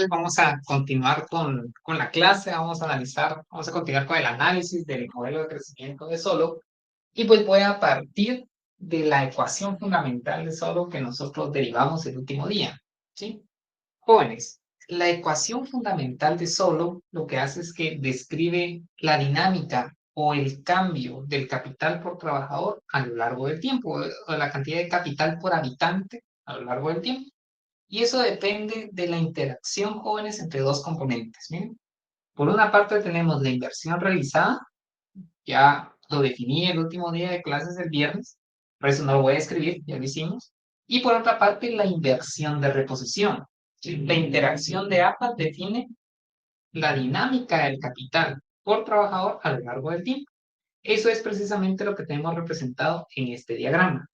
tardes vamos a continuar con la clase, vamos a analizar, vamos a continuar con el análisis del modelo de crecimiento de Solow y pues voy a partir de la ecuación fundamental de Solow que nosotros derivamos el último día, ¿sí? Jóvenes, la ecuación fundamental de Solow lo que hace es que describe la dinámica o el cambio del capital por trabajador a lo largo del tiempo, o la cantidad de capital por habitante a lo largo del tiempo. Y eso depende de la interacción, jóvenes, entre dos componentes. Miren, por una parte tenemos la inversión realizada, ya lo definí el último día de clases el viernes, por eso no lo voy a escribir, ya lo hicimos. Y por otra parte, la inversión de reposición. ¿Sí? La interacción de APA define la dinámica del capital por trabajador a lo largo del tiempo. Eso es precisamente lo que tenemos representado en este diagrama.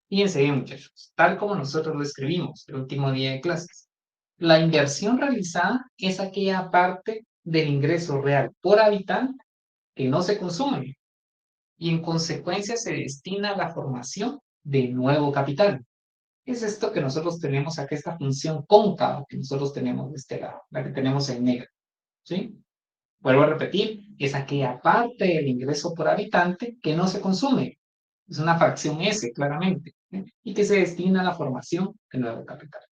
Fíjense bien, muchachos, tal como nosotros lo escribimos el último día de clases. La inversión realizada es aquella parte del ingreso real por habitante que no se consume y en consecuencia se destina a la formación de nuevo capital. Es esto que nosotros tenemos acá, esta función cóncava que nosotros tenemos de este lado, la que tenemos en negro. ¿Sí? Vuelvo a repetir, es aquella parte del ingreso por habitante que no se consume. Es una fracción S, claramente, ¿sí? Y que se destina a la formación de nuevo capital.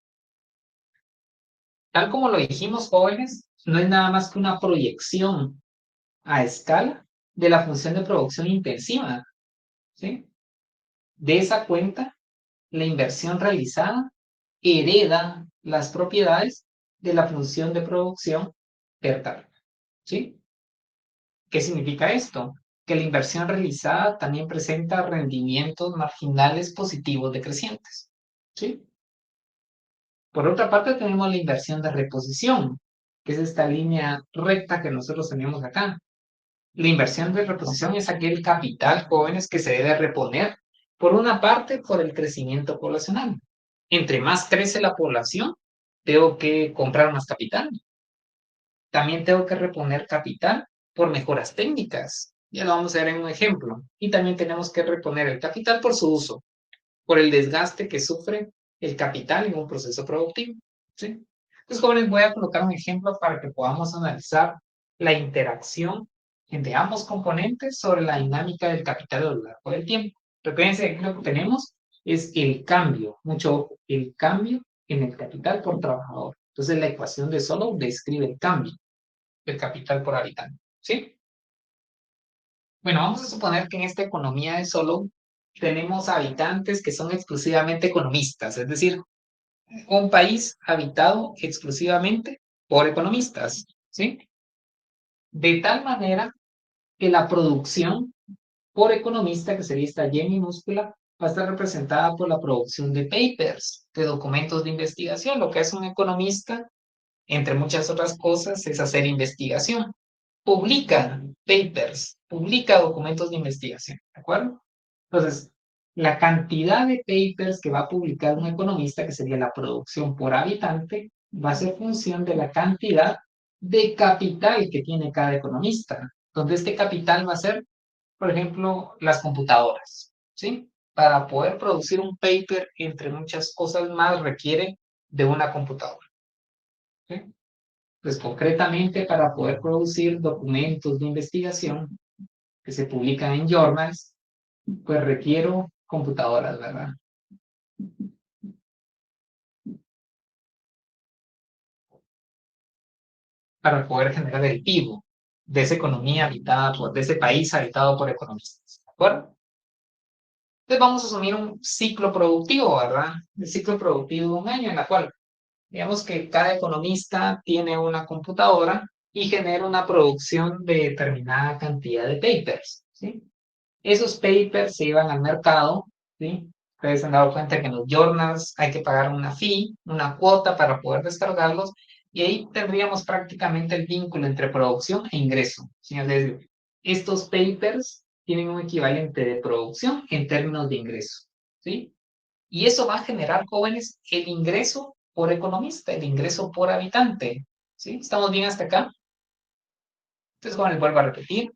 Tal como lo dijimos, jóvenes, no es nada más que una proyección a escala de la función de producción intensiva, ¿sí? De esa cuenta, la inversión realizada hereda las propiedades de la función de producción per cápita, ¿sí? ¿Qué significa esto? Que la inversión realizada también presenta rendimientos marginales positivos decrecientes, ¿sí? Por otra parte, tenemos la inversión de reposición, que es esta línea recta que nosotros tenemos acá. La inversión de reposición es aquel capital, jóvenes, que se debe reponer, por una parte, por el crecimiento poblacional. Entre más crece la población, tengo que comprar más capital. También tengo que reponer capital por mejoras técnicas. Ya lo vamos a ver en un ejemplo. Y también tenemos que reponer el capital por su uso, por el desgaste que sufre el capital en un proceso productivo. ¿Sí? Entonces, jóvenes, voy a colocar un ejemplo para que podamos analizar la interacción entre ambos componentes sobre la dinámica del capital a lo largo del tiempo. Recuerden que lo que tenemos es el cambio, mucho ojo, el cambio en el capital por trabajador. Entonces, la ecuación de Solow describe el cambio del capital por habitante. ¿Sí? Bueno, vamos a suponer que en esta economía de Solow tenemos habitantes que son exclusivamente economistas, es decir, un país habitado exclusivamente por economistas, ¿sí? De tal manera que la producción por economista, que sería esta Y minúscula, va a estar representada por la producción de papers, de documentos de investigación. Lo que hace un economista, entre muchas otras cosas, es hacer investigación. Publica papers, publica documentos de investigación, ¿de acuerdo? Entonces, la cantidad de papers que va a publicar un economista, que sería la producción por habitante, va a ser función de la cantidad de capital que tiene cada economista, donde este capital va a ser, por ejemplo, las computadoras, ¿sí? Para poder producir un paper, entre muchas cosas más, requiere de una computadora, ¿sí? Pues concretamente para poder producir documentos de investigación que se publican en journals, pues requiero computadoras, ¿verdad? Para poder generar el PIB de esa economía habitada por, de ese país habitado por economistas, ¿de acuerdo? Entonces vamos a asumir un ciclo productivo, ¿verdad? El ciclo productivo de un año en la cual, digamos que cada economista tiene una computadora y genera una producción de determinada cantidad de papers, ¿sí? Esos papers se llevan al mercado, ¿sí? Ustedes se han dado cuenta que en los journals hay que pagar una fee, una cuota para poder descargarlos, y ahí tendríamos prácticamente el vínculo entre producción e ingreso, ¿sí? Es decir, estos papers tienen un equivalente de producción en términos de ingreso, ¿sí? Y eso va a generar, jóvenes, el ingreso por economista, el ingreso por habitante, ¿sí? ¿Estamos bien hasta acá? Entonces, jóvenes, vuelvo a repetir,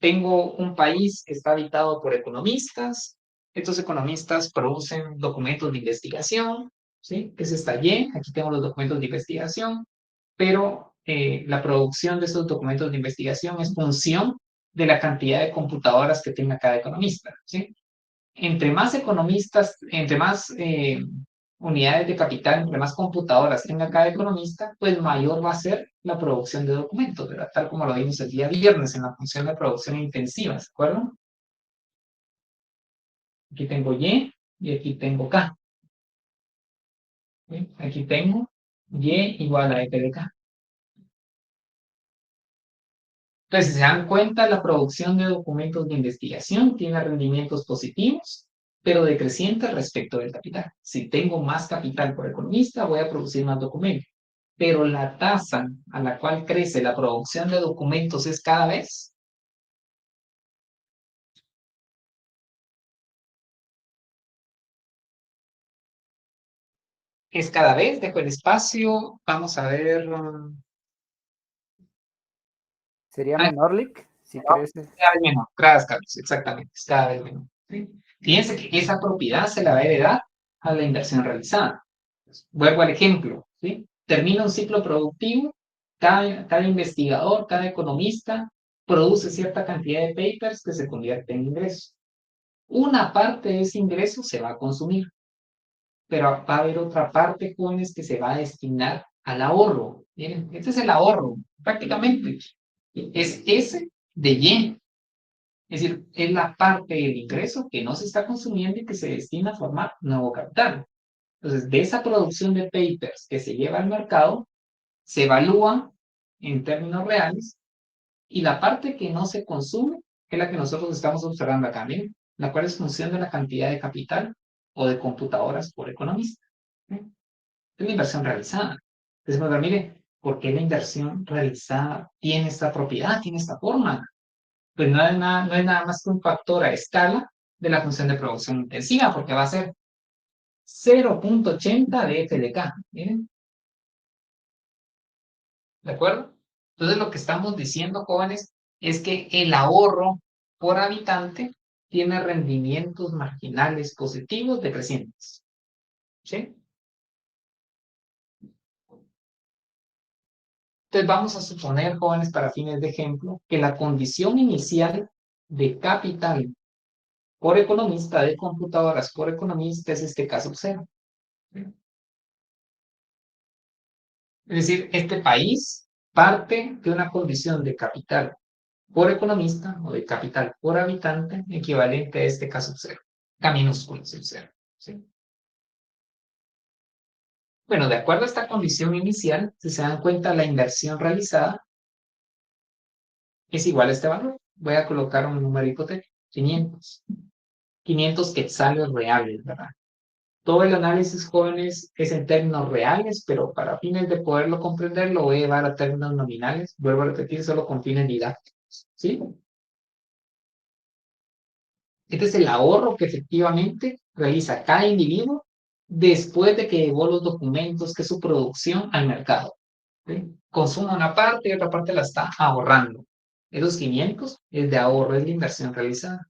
tengo un país que está habitado por economistas. Estos economistas producen documentos de investigación, ¿sí? Que es esta Y. Aquí tengo los documentos de investigación. pero la producción de estos documentos de investigación es función de la cantidad de computadoras que tenga cada economista, ¿sí? Entre más economistas, entre más unidades de capital, entre más computadoras tenga cada economista, pues mayor va a ser la producción de documentos, ¿verdad? Tal como lo vimos el día viernes en la función de producción intensiva, ¿se acuerdan? Aquí tengo y aquí tengo K. ¿Sí? Aquí tengo Y igual a F de K. Entonces, si se dan cuenta, la producción de documentos de investigación tiene rendimientos positivos, pero decrecientes respecto del capital. Si tengo más capital por economista, voy a producir más documentos. Pero la tasa a la cual crece la producción de documentos es cada vez, dejo el espacio, vamos a ver. ¿Sería menor, Lick? Si crees. Cada vez menor, gracias, Carlos, exactamente, es cada vez menor. ¿Sí? Fíjense que esa propiedad se la va a heredar a la inversión realizada. Vuelvo al ejemplo, ¿sí? Termina un ciclo productivo, cada investigador, cada economista produce cierta cantidad de papers que se convierten en ingresos. Una parte de ese ingreso se va a consumir, pero va a haber otra parte, jóvenes, que se va a destinar al ahorro. Miren, este es el ahorro, prácticamente. Es ese de Y. Es decir, es la parte del ingreso que no se está consumiendo y que se destina a formar nuevo capital. Entonces, de esa producción de papers que se lleva al mercado, se evalúa en términos reales y la parte que no se consume es la que nosotros estamos observando acá, ¿bien? La cual es función de la cantidad de capital o de computadoras por economista. ¿Sí? Es la inversión realizada. Entonces, bueno, mire, ¿por qué la inversión realizada tiene esta propiedad, tiene esta forma? Pues no es nada más que un factor a escala de la función de producción intensiva, porque va a ser 0.80 de f de k. ¿Miren? ¿De acuerdo? Entonces lo que estamos diciendo, jóvenes, es que el ahorro por habitante tiene rendimientos marginales positivos decrecientes. ¿Sí? Entonces vamos a suponer, jóvenes, para fines de ejemplo, que la condición inicial de capital por economista, de computadoras por economista, es este caso cero. ¿Sí? Es decir, este país parte de una condición de capital por economista o de capital por habitante equivalente a este caso cero. K minúsculo es el cero. ¿Sí? Bueno, de acuerdo a esta condición inicial, si se dan cuenta, la inversión realizada es igual a este valor. Voy a colocar un número hipotético, 500. 500 quetzales reales, ¿verdad? Todo el análisis, jóvenes, es en términos reales, pero para fines de poderlo comprender, lo voy a llevar a términos nominales. Vuelvo a repetir, solo con fines didácticos. ¿Sí? Este es el ahorro que efectivamente realiza cada individuo después de que llevó los documentos que es su producción al mercado. ¿Sí? Consume una parte y otra parte la está ahorrando. Esos 500 es de ahorro, es de inversión realizada.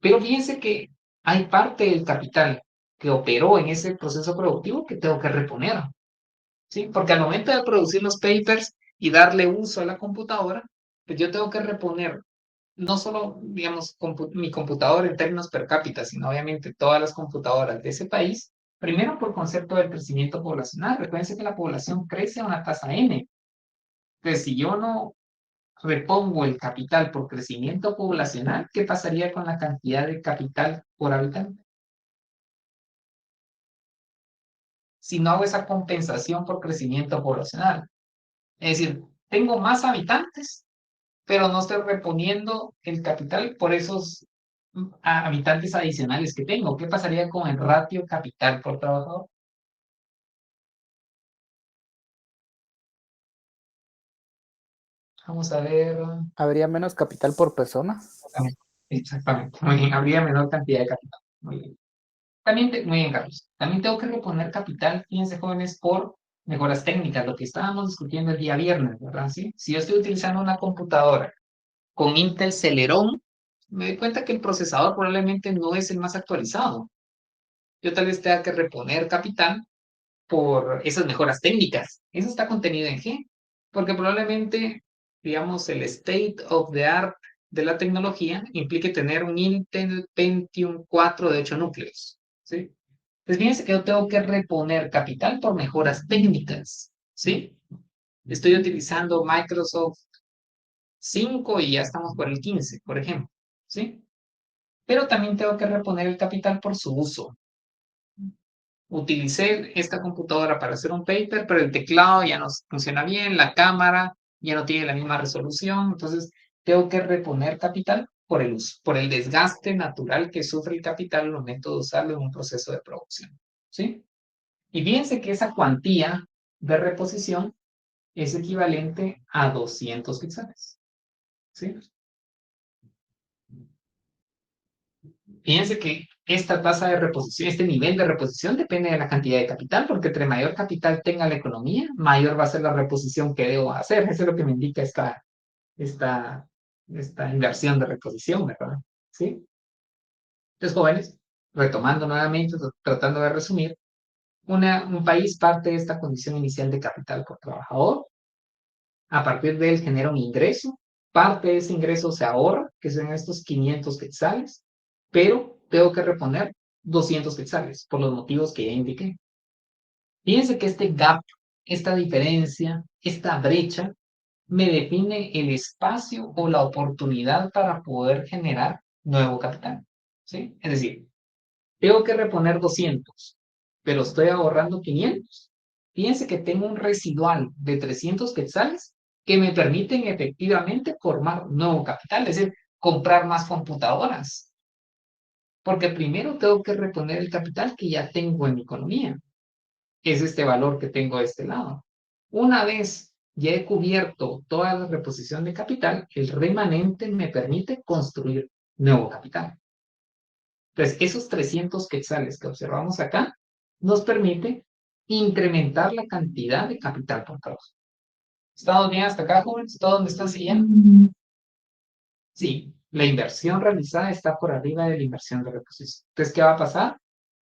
Pero fíjense que hay parte del capital que operó en ese proceso productivo que tengo que reponer. ¿Sí? Porque al momento de producir los papers y darle uso a la computadora, pues yo tengo que reponer no solo, digamos, mi computadora en términos per cápita, sino obviamente todas las computadoras de ese país, primero por concepto del crecimiento poblacional. Recuerden que la población crece a una tasa n. Entonces, si yo no repongo el capital por crecimiento poblacional, ¿qué pasaría con la cantidad de capital por habitante? Si no hago esa compensación por crecimiento poblacional. Es decir, tengo más habitantes, pero no estoy reponiendo el capital por esos habitantes adicionales que tengo. ¿Qué pasaría con el ratio capital por trabajador? Vamos a ver. ¿Habría menos capital por persona? Exactamente. Muy bien. Habría menor cantidad de capital. Muy bien. También, muy bien, Carlos. También tengo que reponer capital, fíjense, jóvenes, por mejoras técnicas, lo que estábamos discutiendo el día viernes, ¿verdad? ¿Sí? Si yo estoy utilizando una computadora con Intel Celeron, me doy cuenta que el procesador probablemente no es el más actualizado. Yo tal vez tenga que reponer capital por esas mejoras técnicas. Eso está contenido en G, porque probablemente, digamos, el state of the art de la tecnología implique tener un Intel Pentium 4 de 8 núcleos, ¿sí? Pues fíjense que yo tengo que reponer capital por mejoras técnicas, ¿sí? Estoy utilizando Microsoft 5 y ya estamos por el 15, por ejemplo, ¿sí? Pero también tengo que reponer el capital por su uso. Utilicé esta computadora para hacer un paper, pero el teclado ya no funciona bien, la cámara ya no tiene la misma resolución, entonces tengo que reponer capital por el uso, por el desgaste natural que sufre el capital al momento de usarlo en un proceso de producción, ¿sí? Y fíjense que esa cuantía de reposición es equivalente a 200 quetzales, ¿sí? Fíjense que esta tasa de reposición, este nivel de reposición depende de la cantidad de capital, porque entre mayor capital tenga la economía, mayor va a ser la reposición que debo hacer. Eso es lo que me indica esta, esta inversión de reposición, ¿verdad? ¿Sí? Entonces, jóvenes, retomando nuevamente, tratando de resumir, un país parte de esta condición inicial de capital por trabajador, a partir de él genera un ingreso, parte de ese ingreso se ahorra, que son estos 500 quetzales, pero tengo que reponer 200 quetzales por los motivos que ya indiqué. Fíjense que este gap, esta diferencia, esta brecha, me define el espacio o la oportunidad para poder generar nuevo capital, ¿sí? Es decir, tengo que reponer 200, pero estoy ahorrando 500. Fíjense que tengo un residual de 300 quetzales que me permiten efectivamente formar nuevo capital, es decir, comprar más computadoras. Porque primero tengo que reponer el capital que ya tengo en mi economía. Es este valor que tengo de este lado. Una vez ya he cubierto toda la reposición de capital, el remanente me permite construir nuevo capital. Entonces, esos 300 quetzales que observamos acá nos permite incrementar la cantidad de capital por trabajo. ¿Estamos bien hasta acá, jóvenes? ¿Todo donde están siguiendo? Sí, la inversión realizada está por arriba de la inversión de reposición. Entonces, ¿qué va a pasar?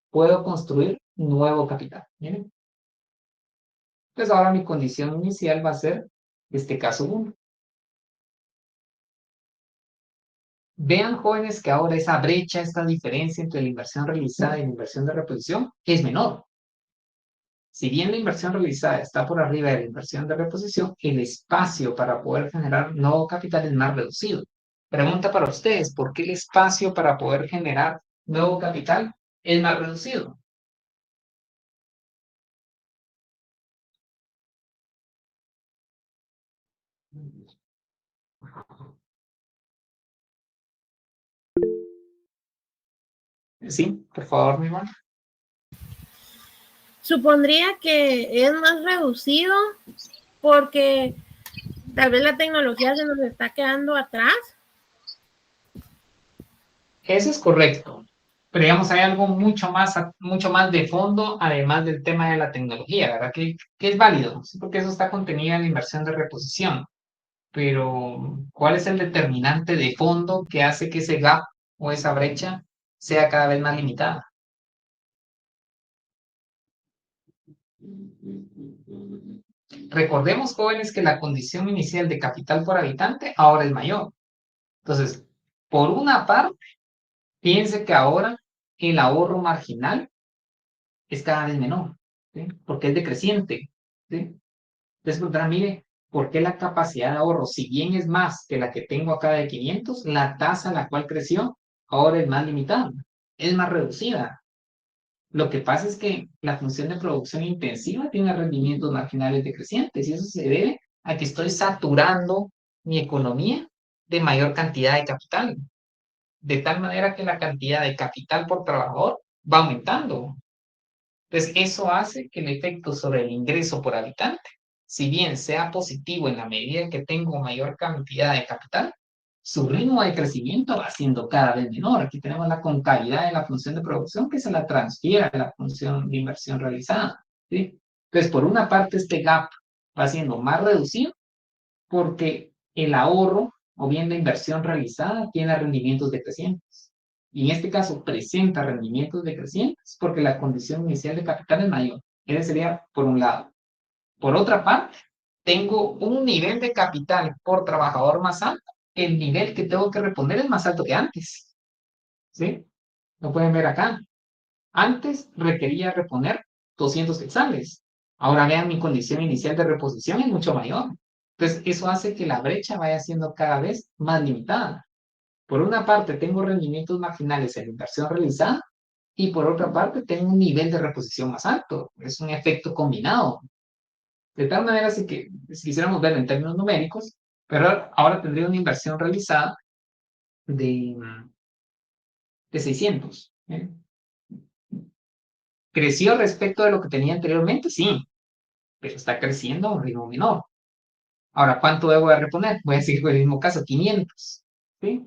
Puedo construir nuevo capital. ¿Miren? Entonces, ahora mi condición inicial va a ser este caso 1. Vean, jóvenes, que ahora esa brecha, esta diferencia entre la inversión realizada y la inversión de reposición es menor. Si bien la inversión realizada está por arriba de la inversión de reposición, el espacio para poder generar nuevo capital es más reducido. Pregunta para ustedes, ¿por qué el espacio para poder generar nuevo capital es más reducido? Sí, por favor, mi hermano. Supondría que es más reducido porque tal vez la tecnología se nos está quedando atrás. Eso es correcto. Pero digamos, hay algo mucho más de fondo, además del tema de la tecnología, ¿verdad? Que es válido, ¿sí? Porque eso está contenido en la inversión de reposición. Pero, ¿cuál es el determinante de fondo que hace que ese gap o esa brecha sea cada vez más limitada? Recordemos, jóvenes, que la condición inicial de capital por habitante ahora es mayor. Entonces, por una parte, piense que ahora el ahorro marginal es cada vez menor, ¿sí? Porque es decreciente, ¿sí? Entonces, mire, ¿por qué la capacidad de ahorro, si bien es más que la que tengo acá de 500, la tasa a la cual creció ahora es más limitada, es más reducida? Lo que pasa es que la función de producción intensiva tiene rendimientos marginales decrecientes y eso se debe a que estoy saturando mi economía de mayor cantidad de capital, de tal manera que la cantidad de capital por trabajador va aumentando. Entonces, eso hace que el efecto sobre el ingreso por habitante, si bien sea positivo en la medida que tengo mayor cantidad de capital, su ritmo de crecimiento va siendo cada vez menor. Aquí tenemos la concavidad de la función de producción que se la transfiere a la función de inversión realizada, ¿sí? Entonces, por una parte, este gap va siendo más reducido porque el ahorro o bien la inversión realizada tiene rendimientos decrecientes. Y en este caso presenta rendimientos decrecientes porque la condición inicial de capital es mayor. Ese sería por un lado. Por otra parte, tengo un nivel de capital por trabajador más alto. El nivel que tengo que reponer es más alto que antes. ¿Sí? Lo pueden ver acá. Antes requería reponer 200 quetzales. Ahora vean, mi condición inicial de reposición es mucho mayor. Entonces, eso hace que la brecha vaya siendo cada vez más limitada. Por una parte, tengo rendimientos marginales en la inversión realizada y por otra parte, tengo un nivel de reposición más alto. Es un efecto combinado. De tal manera que, si quisiéramos verlo en términos numéricos, pero ahora tendría una inversión realizada de, de 600. ¿Eh? ¿Creció respecto de lo que tenía anteriormente? Sí, pero está creciendo a un ritmo menor. Ahora, ¿cuánto debo de reponer? Voy a seguir con el mismo caso, 500. ¿Sí?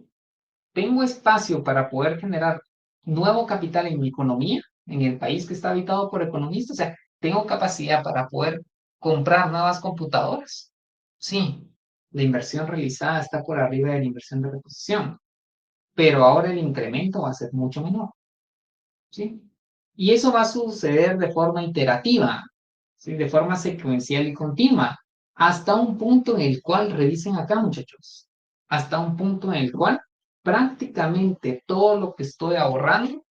Tengo espacio para poder generar nuevo capital en mi economía, en el país que está habitado por economistas. O sea, tengo capacidad para poder comprar nuevas computadoras. Sí, la inversión realizada está por arriba de la inversión de reposición, pero ahora el incremento va a ser mucho menor. ¿Sí? Y eso va a suceder de forma iterativa, ¿sí? De forma secuencial y continua, hasta un punto en el cual, revisen acá muchachos, hasta un punto en el cual prácticamente todo lo que estoy ahorrando,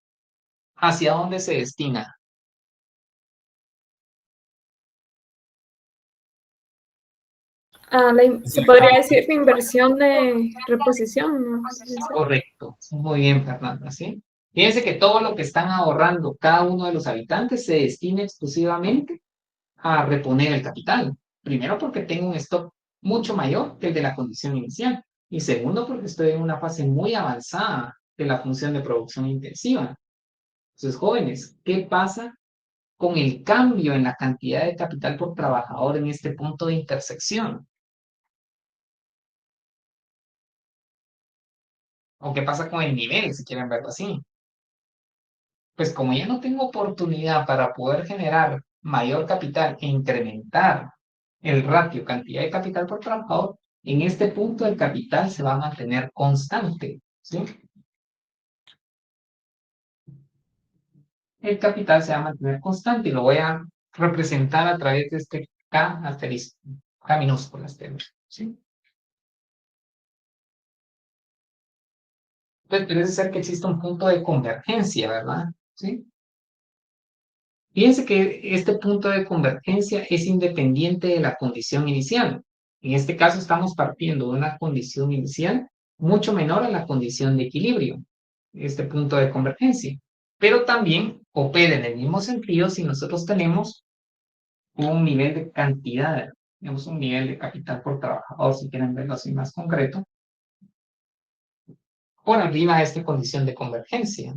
¿hacia dónde se destina? Se podría decir la inversión de reposición, ¿no? Correcto, muy bien, Fernanda, ¿sí? Fíjense que todo lo que están ahorrando cada uno de los habitantes se destina exclusivamente a reponer el capital. Primero, porque tengo un stock mucho mayor que el de la condición inicial. Y segundo, porque estoy en una fase muy avanzada de la función de producción intensiva. Entonces, jóvenes, ¿qué pasa con el cambio en la cantidad de capital por trabajador en este punto de intersección? ¿O qué pasa con el nivel, si quieren verlo así? Pues como ya no tengo oportunidad para poder generar mayor capital e incrementar el ratio cantidad de capital por trabajador, en este punto el capital se va a mantener constante, ¿sí? El capital se va a mantener constante y lo voy a representar a través de este K asterisco, K minúscula asterisco, ¿sí? Entonces parece ser que existe un punto de convergencia, ¿verdad? ¿Sí? Fíjense que este punto de convergencia es independiente de la condición inicial. En este caso estamos partiendo de una condición inicial mucho menor a la condición de equilibrio, este punto de convergencia. Pero también opera en el mismo sentido si nosotros tenemos un nivel de cantidad, tenemos un nivel de capital por trabajador, si quieren verlo así más concreto, por arriba de esta condición de convergencia.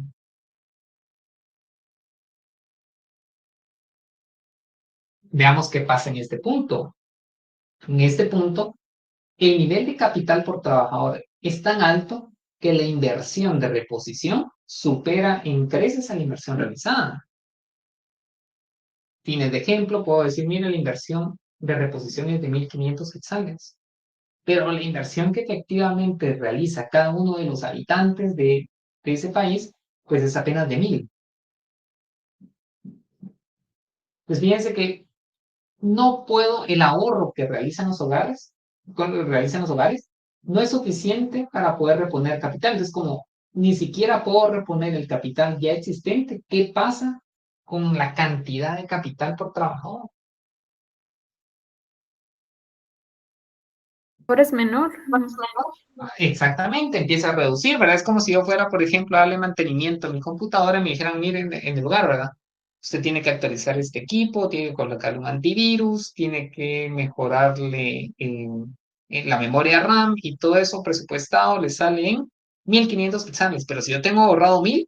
Veamos qué pasa en este punto. En este punto, el nivel de capital por trabajador es tan alto que la inversión de reposición supera en creces a la inversión realizada. Fines de ejemplo, puedo decir, mira, la inversión de reposición es de 1.500 quetzales, pero la inversión que efectivamente realiza cada uno de los habitantes de ese país, pues es apenas de 1.000. Pues fíjense que no puedo, el ahorro que realizan los hogares, cuando realizan los hogares, no es suficiente para poder reponer capital. Entonces, como ni siquiera puedo reponer el capital ya existente, ¿qué pasa con la cantidad de capital por trabajador? Ahora es menor. Exactamente, empieza a reducir, ¿verdad? Es como si yo fuera, por ejemplo, a darle mantenimiento a mi computadora y me dijeran, miren, en el lugar, ¿verdad? Usted tiene que actualizar este equipo, tiene que colocarle un antivirus, tiene que mejorarle en la memoria RAM y todo eso presupuestado le sale en 1.500 quetzales. Pero si yo tengo ahorrado 1.000,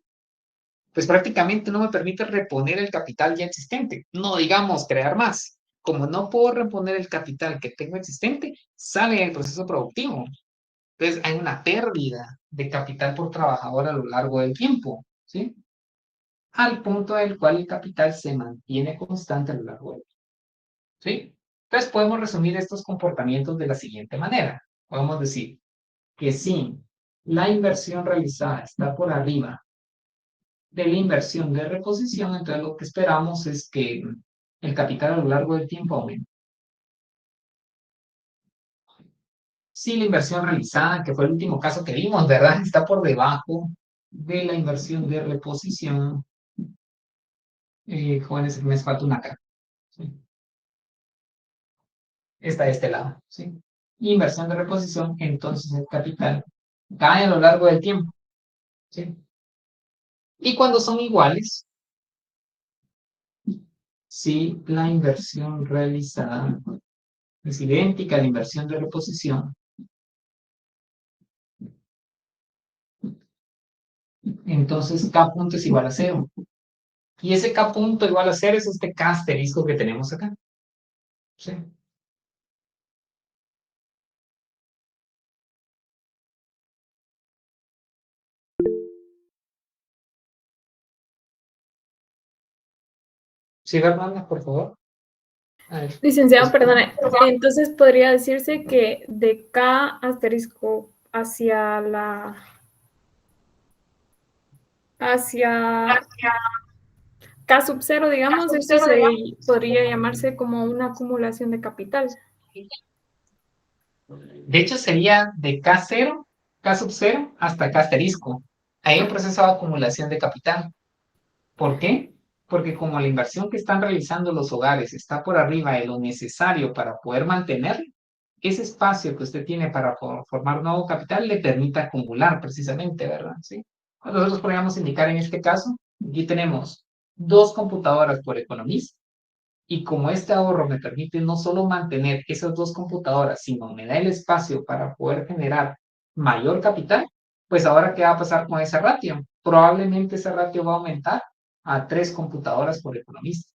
pues prácticamente no me permite reponer el capital ya existente. No digamos crear más. Como no puedo reponer el capital que tengo existente, sale el proceso productivo. Entonces hay una pérdida de capital por trabajador a lo largo del tiempo, ¿sí? Al punto del cual el capital se mantiene constante a lo largo del tiempo, ¿sí? Entonces podemos resumir estos comportamientos de la siguiente manera. Podemos decir que si la inversión realizada está por arriba de la inversión de reposición, entonces lo que esperamos es que el capital a lo largo del tiempo aumenta. Si la inversión realizada, que fue el último caso que vimos, ¿verdad? Está por debajo de la inversión de reposición. Jóvenes, me falta una acá. ¿Sí? Está de este lado. ¿Sí? Inversión de reposición, entonces el capital cae a lo largo del tiempo. ¿Sí? Y cuando son iguales, si la inversión realizada es idéntica a la inversión de reposición, entonces K punto es igual a 0. Y ese K punto igual a 0 es este K asterisco que tenemos acá. ¿Sí? Sí, Fernanda, por favor. A ver, Licenciado, perdone. Entonces podría decirse que de K asterisco hacia K sub 0, digamos, esto podría llamarse como una acumulación de capital. de hecho, sería de K0, K sub 0 hasta K asterisco. Hay un proceso de acumulación de capital. ¿Por qué? Porque como la inversión que están realizando los hogares está por arriba de lo necesario para poder mantener, ese espacio que usted tiene para formar nuevo capital le permite acumular precisamente, ¿verdad? ¿Sí? Nosotros podríamos indicar en este caso, aquí tenemos 2 computadoras por economista, y como este ahorro me permite no solo mantener esas 2 computadoras, sino me da el espacio para poder generar mayor capital, pues ahora, ¿qué va a pasar con ese ratio? Probablemente ese ratio va a aumentar a 3 computadoras por economista.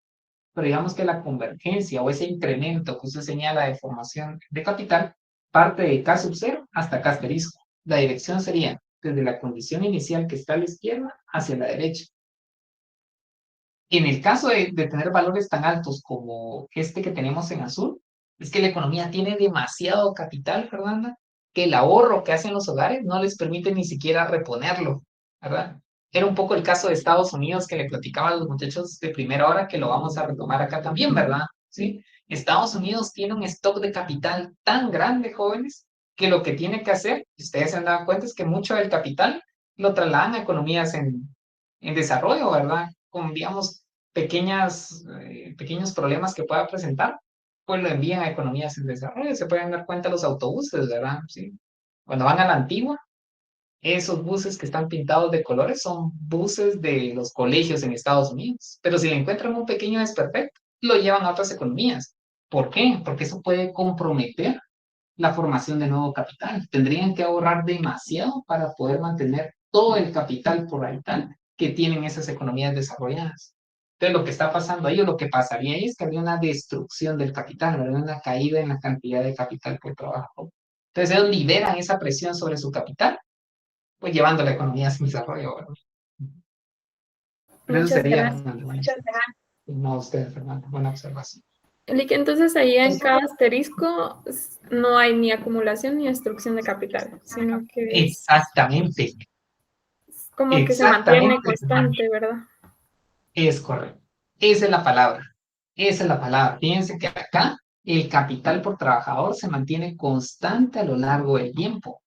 Pero digamos que la convergencia o ese incremento que usted señala de formación de capital parte de K sub 0 hasta K asterisco. La dirección sería desde la condición inicial que está a la izquierda hacia la derecha. En el caso de tener valores tan altos como este que tenemos en azul, es que la economía tiene demasiado capital, Fernanda, que el ahorro que hacen los hogares no les permite ni siquiera reponerlo, ¿verdad? Era un poco el caso de Estados Unidos que le platicaba a los muchachos de primera hora, que lo vamos a retomar acá también, ¿verdad? ¿Sí? Estados Unidos tiene un stock de capital tan grande, jóvenes, que lo que tiene que hacer, y ustedes se han dado cuenta, es que mucho del capital lo trasladan a economías en desarrollo, ¿verdad? Con, digamos, pequeños problemas que pueda presentar, pues lo envían a economías en desarrollo. Se pueden dar cuenta los autobuses, ¿verdad? ¿Sí? Cuando van a la antigua, esos buses que están pintados de colores son buses de los colegios en Estados Unidos. Pero si le encuentran un pequeño desperfecto, lo llevan a otras economías. ¿Por qué? Porque eso puede comprometer la formación de nuevo capital. Tendrían que ahorrar demasiado para poder mantener todo el capital por habitante que tienen esas economías desarrolladas. Entonces, lo que está pasando ahí, o lo que pasaría ahí, es que habría una destrucción del capital, habría una caída en la cantidad de capital por trabajo. Entonces, ellos liberan esa presión sobre su capital, pues llevando la economía sin desarrollo, ¿verdad? Pero eso Muchas sería, gracias. no usted, Fernando, buena observación. Entonces ahí en cada asterisco no hay ni acumulación ni destrucción de capital, sino que es Exactamente, como que se mantiene exactamente. constante, ¿verdad? Es correcto. Esa es la palabra. Esa es la palabra. Fíjense que acá el capital por trabajador se mantiene constante a lo largo del tiempo.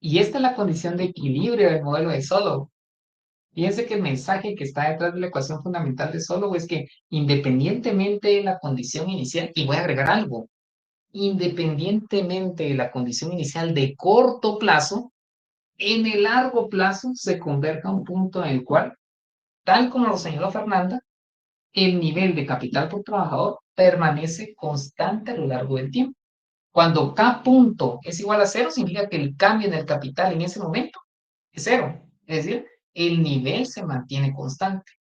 Y esta es la condición de equilibrio del modelo de Solow. Fíjense que el mensaje que está detrás de la ecuación fundamental de Solow es que independientemente de la condición inicial, y voy a agregar algo, independientemente de la condición inicial de corto plazo, en el largo plazo se converge a un punto en el cual, tal como lo señaló Fernanda, el nivel de capital por trabajador permanece constante a lo largo del tiempo. Cuando K punto es igual a 0, significa que el cambio en el capital en ese momento es 0. Es decir, el nivel se mantiene constante.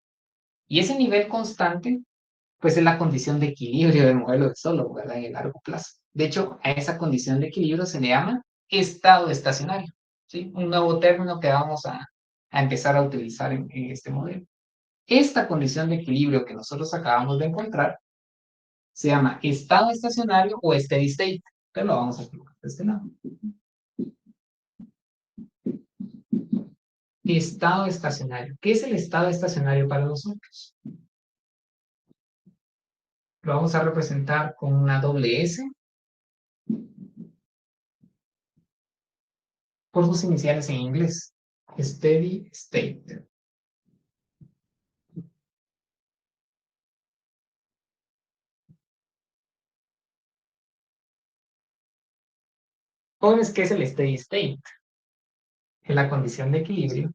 Y ese nivel constante, pues es la condición de equilibrio del modelo de Solow, ¿verdad? En el largo plazo. De hecho, a esa condición de equilibrio se le llama estado estacionario, ¿sí? Un nuevo término que vamos a empezar a utilizar en este modelo. Esta condición de equilibrio que nosotros acabamos de encontrar se llama estado estacionario o steady state. Pero lo vamos a colocar de este lado. Estado estacionario. ¿Qué es el estado estacionario para nosotros? Lo vamos a representar con una doble S por sus iniciales en inglés. Steady state. Jóvenes, ¿qué es el steady state? Es la condición de equilibrio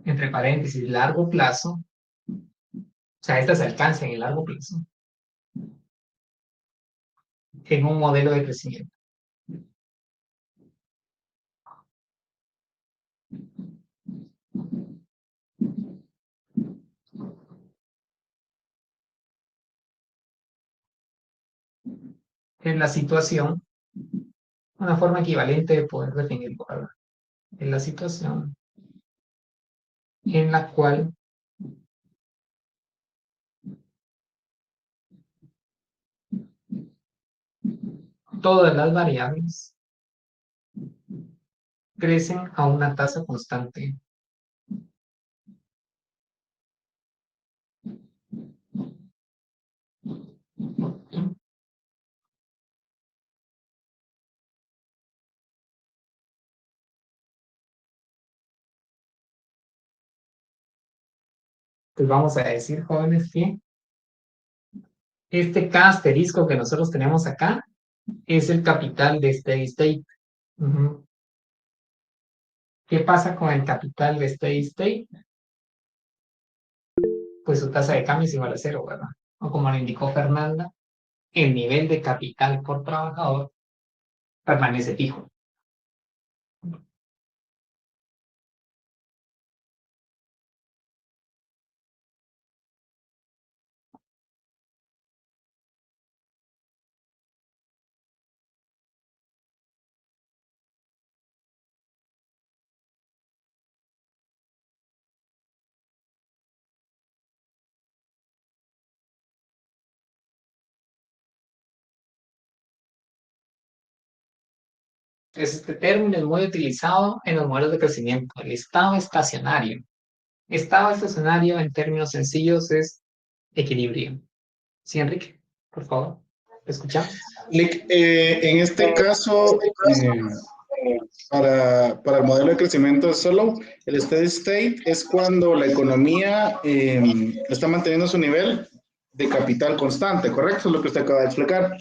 entre paréntesis largo plazo, o sea, esta se alcanza en el largo plazo, en un modelo de crecimiento. En la situación, una forma equivalente de poder definirlo, ¿verdad? En la situación en la cual todas las variables crecen a una tasa constante. Pues vamos a decir, jóvenes, que este K asterisco que nosotros tenemos acá es el capital de steady state. Uh-huh. ¿Qué pasa con el capital de steady state? Pues su tasa de cambio es igual a 0, ¿verdad? O como lo indicó Fernanda, el nivel de capital por trabajador permanece fijo. Este término es muy utilizado en los modelos de crecimiento. El estado estacionario. Estado estacionario, en términos sencillos, es equilibrio. Sí, Enrique, por favor, ¿te escuchamos? Lick, en este caso, para el modelo de crecimiento de Solow, el steady state es cuando la economía está manteniendo su nivel de capital constante, ¿correcto? Es lo que usted acaba de explicar.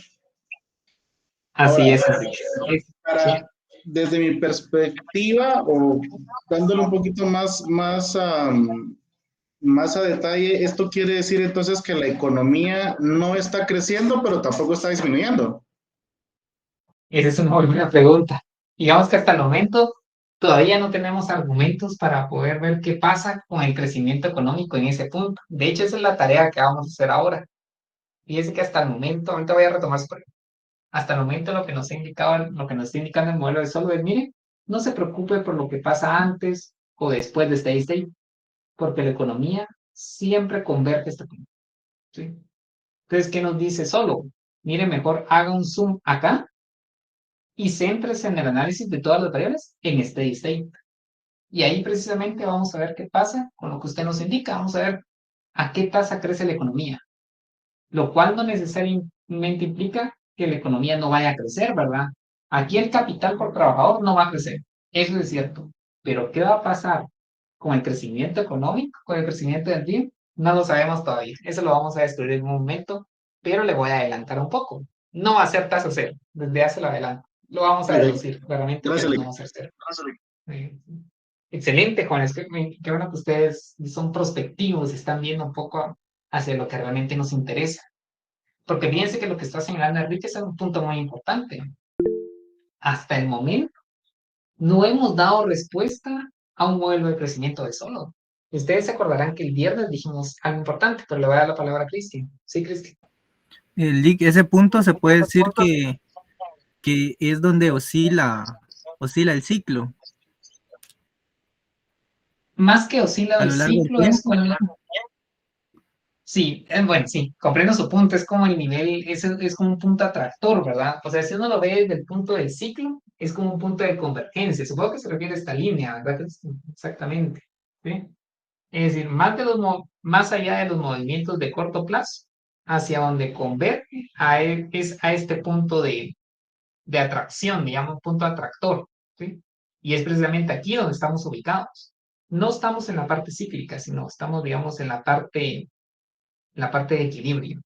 Así Ahora, es, Enrique. Sí. Desde mi perspectiva, o dándole un poquito más a detalle, esto quiere decir entonces que la economía no está creciendo, pero tampoco está disminuyendo. Esa es una muy buena pregunta. Digamos que hasta el momento todavía no tenemos argumentos para poder ver qué pasa con el crecimiento económico en ese punto. De hecho, esa es la tarea que vamos a hacer ahora. Fíjese que hasta el momento, ahorita voy a retomar su pregunta. Hasta el momento lo que nos está indicando el modelo de Solow es, mire, no se preocupe por lo que pasa antes o después de steady state, porque la economía siempre converge a este punto. ¿Sí? Entonces, ¿qué nos dice Solow? Mire, mejor haga un zoom acá y céntrese en el análisis de todas las variables en steady state. Y ahí precisamente vamos a ver qué pasa con lo que usted nos indica. Vamos a ver a qué tasa crece la economía. Lo cual no necesariamente implica que la economía no vaya a crecer, ¿verdad? Aquí el capital por trabajador no va a crecer. Eso es cierto. Pero ¿qué va a pasar con el crecimiento económico, con el crecimiento del PIB? No lo sabemos todavía. Eso lo vamos a descubrir en un momento, pero le voy a adelantar un poco. No va a ser tasa cero. Desde ya se lo adelanto. Lo vamos a deducir, claramente, pero no va a ser cero. Excelente, Juan. Qué bueno que ustedes son prospectivos, están viendo un poco hacia lo que realmente nos interesa. Porque fíjense que lo que está señalando Enrique es un punto muy importante. Hasta el momento, no hemos dado respuesta a un modelo de crecimiento de Solow. Ustedes se acordarán que el viernes dijimos algo importante, pero le voy a dar la palabra a Cristian. Sí, Cristian. Ese punto se puede decir que es donde oscila el ciclo. Más que oscila el ciclo, es como... Sí, bueno, sí, comprendo su punto, es como el nivel, es como un punto atractor, ¿verdad? O sea, si uno lo ve desde el punto del ciclo, es como un punto de convergencia. Supongo que se refiere a esta línea, ¿verdad? Exactamente. ¿Sí? Es decir, más allá de los movimientos de corto plazo, hacia donde converge es a este punto de atracción, digamos, punto atractor. ¿Sí? Y es precisamente aquí donde estamos ubicados. No estamos en la parte cíclica, sino estamos, digamos, en la parte de equilibrio.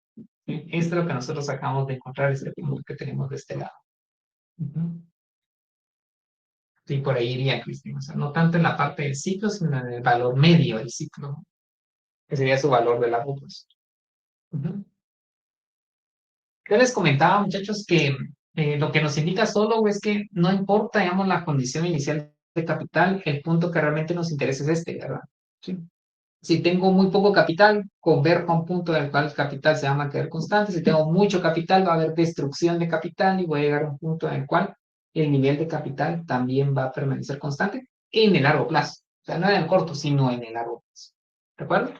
¿Sí? Esto es lo que nosotros acabamos de encontrar, este punto que tenemos de este lado. Ujú. Sí, por ahí iría, Cristina. O sea, no tanto en la parte del ciclo, sino en el valor medio del ciclo, ¿no? Que sería su valor de largo plazo. Ujú. Yo les comentaba, muchachos, que lo que nos indica solo es que no importa, digamos, la condición inicial de capital, el punto que realmente nos interesa es este, ¿verdad? ¿Sí? Si tengo muy poco capital, converjo a un punto del cual el capital se va a mantener constante. Si tengo mucho capital, va a haber destrucción de capital y voy a llegar a un punto en el cual el nivel de capital también va a permanecer constante en el largo plazo. O sea, no en el corto, sino en el largo plazo. ¿De acuerdo?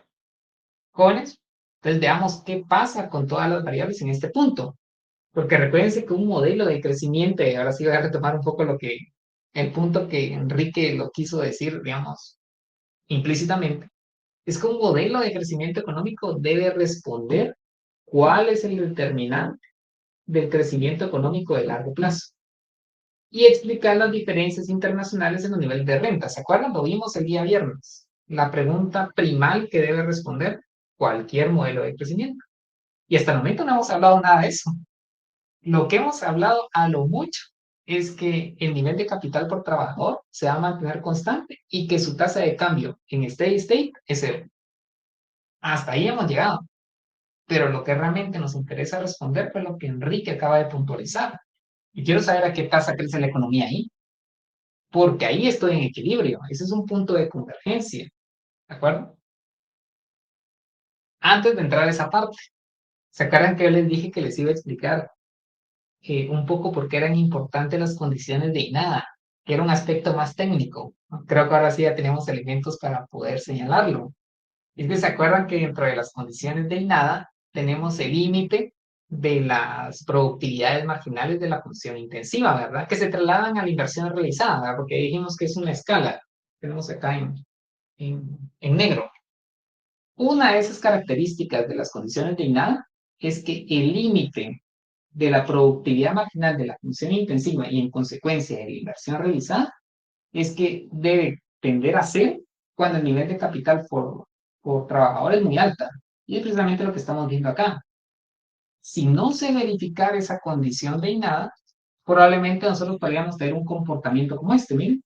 Jóvenes, entonces veamos qué pasa con todas las variables en este punto. Porque recuérdense que un modelo de crecimiento, y ahora sí voy a retomar un poco el punto que Enrique lo quiso decir, digamos, implícitamente, es que un modelo de crecimiento económico debe responder cuál es el determinante del crecimiento económico de largo plazo y explicar las diferencias internacionales en los niveles de renta. ¿Se acuerdan? Lo vimos el día viernes. La pregunta primal que debe responder cualquier modelo de crecimiento. Y hasta el momento no hemos hablado nada de eso. Lo que hemos hablado a lo mucho es que el nivel de capital por trabajador se va a mantener constante y que su tasa de cambio en steady state es cero. Hasta ahí hemos llegado. Pero lo que realmente nos interesa responder fue lo que Enrique acaba de puntualizar. Y quiero saber a qué tasa crece la economía ahí, porque ahí estoy en equilibrio. Ese es un punto de convergencia. ¿De acuerdo? Antes de entrar a esa parte, ¿se acuerdan que yo les dije que les iba a explicar un poco por qué eran importantes las condiciones de INADA, que era un aspecto más técnico? Creo que ahora sí ya tenemos elementos para poder señalarlo. Es que se acuerdan que dentro de las condiciones de INADA tenemos el límite de las productividades marginales de la función intensiva, ¿verdad? Que se trasladan a la inversión realizada, ¿verdad? Porque dijimos que es una escala. Tenemos acá en negro. Una de esas características de las condiciones de INADA es que el límite de la productividad marginal de la función intensiva y en consecuencia de la inversión realizada es que debe tender a cero cuando el nivel de capital por trabajador es muy alta. Y es precisamente lo que estamos viendo acá. Si no se verificara esa condición de INADA, probablemente nosotros podríamos tener un comportamiento como este, miren,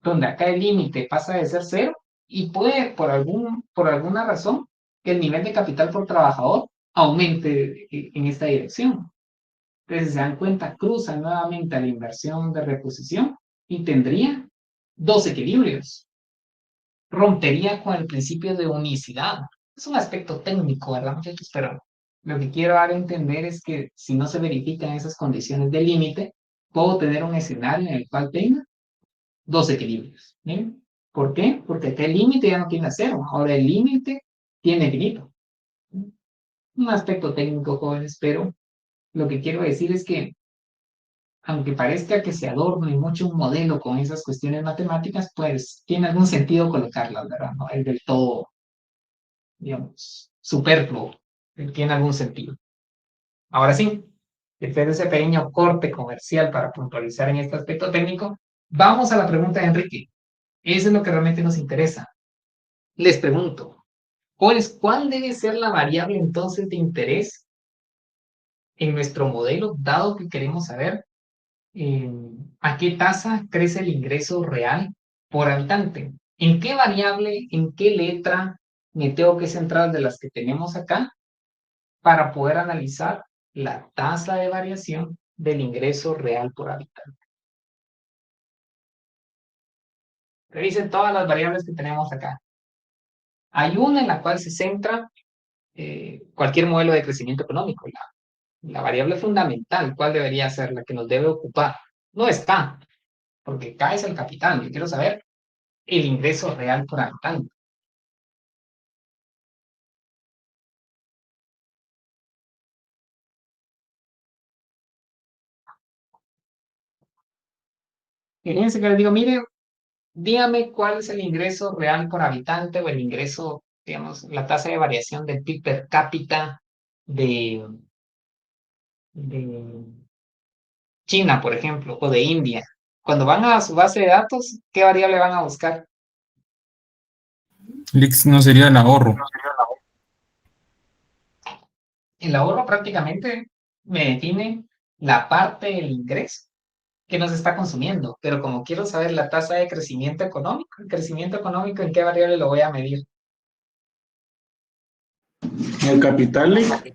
donde acá el límite pasa de ser cero y puede, por alguna razón, que el nivel de capital por trabajador aumente en esta dirección. Entonces, si se dan cuenta, cruza nuevamente a la inversión de reposición y tendría dos equilibrios. Rompería con el principio de unicidad. Es un aspecto técnico, ¿verdad, muchachos? Pero lo que quiero dar a entender es que si no se verifican esas condiciones de límite, puedo tener un escenario en el cual tenga dos equilibrios. ¿Bien? ¿Por qué? Porque acá el límite ya no tiene cero. Ahora el límite tiene infinito. Un aspecto técnico, jóvenes, pero lo que quiero decir es que aunque parezca que se adorne mucho un modelo con esas cuestiones matemáticas, pues tiene algún sentido colocarlas, ¿verdad? No es del todo, digamos, superfluo, tiene algún sentido. Ahora sí, después de ese pequeño corte comercial para puntualizar en este aspecto técnico, vamos a la pregunta de Enrique. Eso es lo que realmente nos interesa. Les pregunto, ¿cuál debe ser la variable entonces de interés en nuestro modelo, dado que queremos saber a qué tasa crece el ingreso real por habitante? ¿En qué variable, en qué letra me tengo que centrar de las que tenemos acá para poder analizar la tasa de variación del ingreso real por habitante? Revisen todas las variables que tenemos acá. Hay una en la cual se centra cualquier modelo de crecimiento económico, la variable fundamental. ¿Cuál debería ser la que nos debe ocupar? No es K, porque K es el capital. Yo quiero saber el ingreso real por habitante. Fíjense que les digo, mire, dígame cuál es el ingreso real por habitante o el ingreso, digamos, la tasa de variación del PIB per cápita de, de China, por ejemplo, o de India. Cuando van a su base de datos, ¿qué variable van a buscar? Lix no sería el ahorro. El ahorro prácticamente me define la parte del ingreso que nos está consumiendo, pero como quiero saber la tasa de crecimiento económico, el crecimiento económico, ¿en qué variable lo voy a medir? El capital, Lick.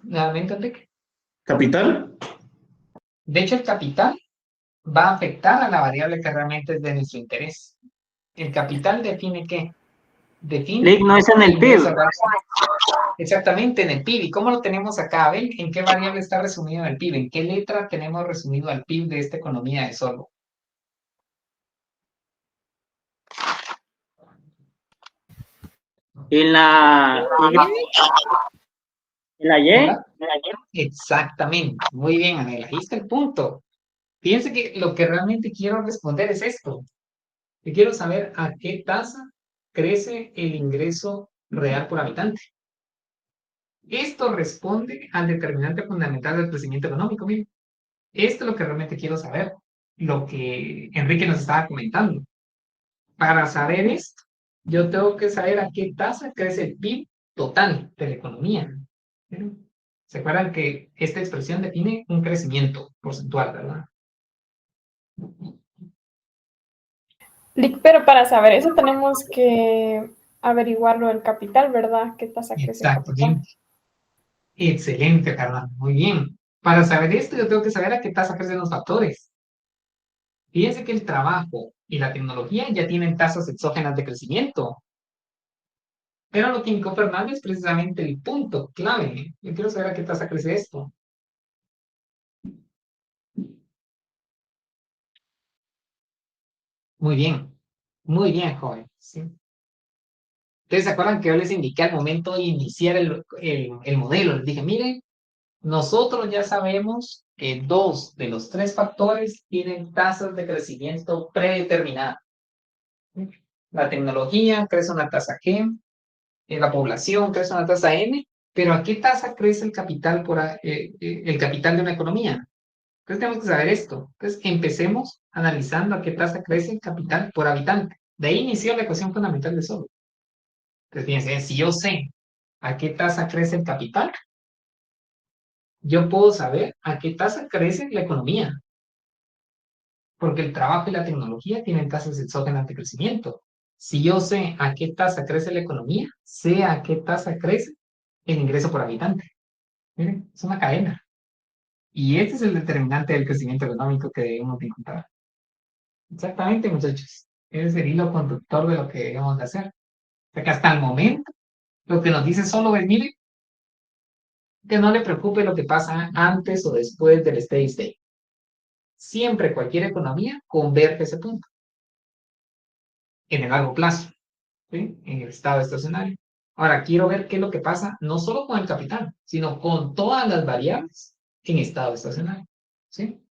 Nuevamente, Enrique. ¿Capital? De hecho, el capital va a afectar a la variable que realmente es de nuestro interés. El capital define qué? Define Lick no es en el ingreso PIB. real. Exactamente, en el PIB. ¿Y cómo lo tenemos acá? ¿Ven en qué variable está resumido en el PIB? ¿En qué letra tenemos resumido al PIB de esta economía de solo? En la Y. ¿Hola? Exactamente. Muy bien, Anela. Ahí está el punto. Fíjense que lo que realmente quiero responder es esto. Yo quiero saber a qué tasa crece el ingreso real por habitante. Esto responde al determinante fundamental del crecimiento económico. Miren, esto es lo que realmente quiero saber, lo que Enrique nos estaba comentando. Para saber esto, yo tengo que saber a qué tasa crece el PIB total de la economía. ¿Miren? ¿Se acuerdan que esta expresión define un crecimiento porcentual, verdad? Lick, pero para saber eso tenemos que averiguar lo del capital, ¿verdad? ¿Qué tasa crece el Exacto, capital? bien. Excelente, Carla. Muy bien. Para saber esto, yo tengo que saber a qué tasa crecen los factores. Fíjense que el trabajo y la tecnología ya tienen tasas exógenas de crecimiento. Pero lo que indicó Fernando es precisamente el punto clave. Yo quiero saber a qué tasa crece esto. Muy bien, joven. ¿Sí? Ustedes se acuerdan que yo les indiqué al momento de iniciar el modelo, les dije, miren, nosotros ya sabemos que 2 de los 3 factores tienen tasas de crecimiento predeterminadas. La tecnología crece una tasa G, la población crece una tasa N, pero ¿a qué tasa crece el capital, el capital de una economía? Entonces tenemos que saber esto. Entonces empecemos analizando a qué tasa crece el capital por habitante. De ahí inició la ecuación fundamental de Solow. Entonces fíjense, si yo sé a qué tasa crece el capital, yo puedo saber a qué tasa crece la economía, porque el trabajo y la tecnología tienen tasas exógenas de crecimiento. Si yo sé a qué tasa crece la economía, sé a qué tasa crece el ingreso por habitante. Miren, es una cadena. Y este es el determinante del crecimiento económico que debemos de encontrar. Exactamente, muchachos. Ese es el hilo conductor de lo que debemos de hacer. O sea que hasta el momento, lo que nos dice solo es, mire, que no le preocupe lo que pasa antes o después del steady state. Siempre cualquier economía converge a ese punto, en el largo plazo, ¿sí? En el estado estacionario. Ahora, quiero ver qué es lo que pasa, no solo con el capital, sino con todas las variables en estado estacionario. ¿Sí?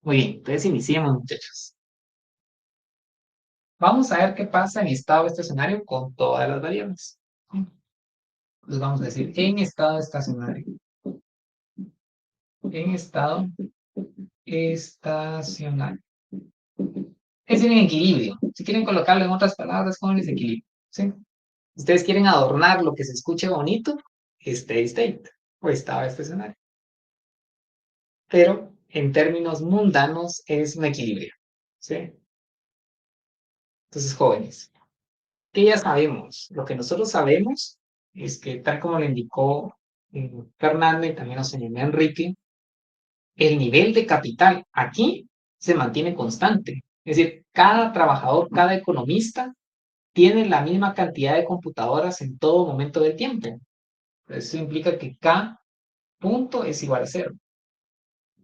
Muy bien, entonces iniciemos, muchachos. Vamos a ver qué pasa en estado estacionario con todas las variables. Entonces vamos a decir, en estado estacionario. En estado estacionario. Es en equilibrio. Si quieren colocarlo en otras palabras, con el desequilibrio. ¿Sí? Ustedes quieren adornar lo que se escuche bonito, steady state o estado estacionario. Pero en términos mundanos es un equilibrio. ¿Sí? Entonces, jóvenes, ¿qué ya sabemos? Lo que nosotros sabemos es que, tal como le indicó Fernando y también nos señaló Enrique, el nivel de capital aquí se mantiene constante. Es decir, cada trabajador, cada economista tiene la misma cantidad de computadoras en todo momento del tiempo. Eso implica que K punto es igual a 0.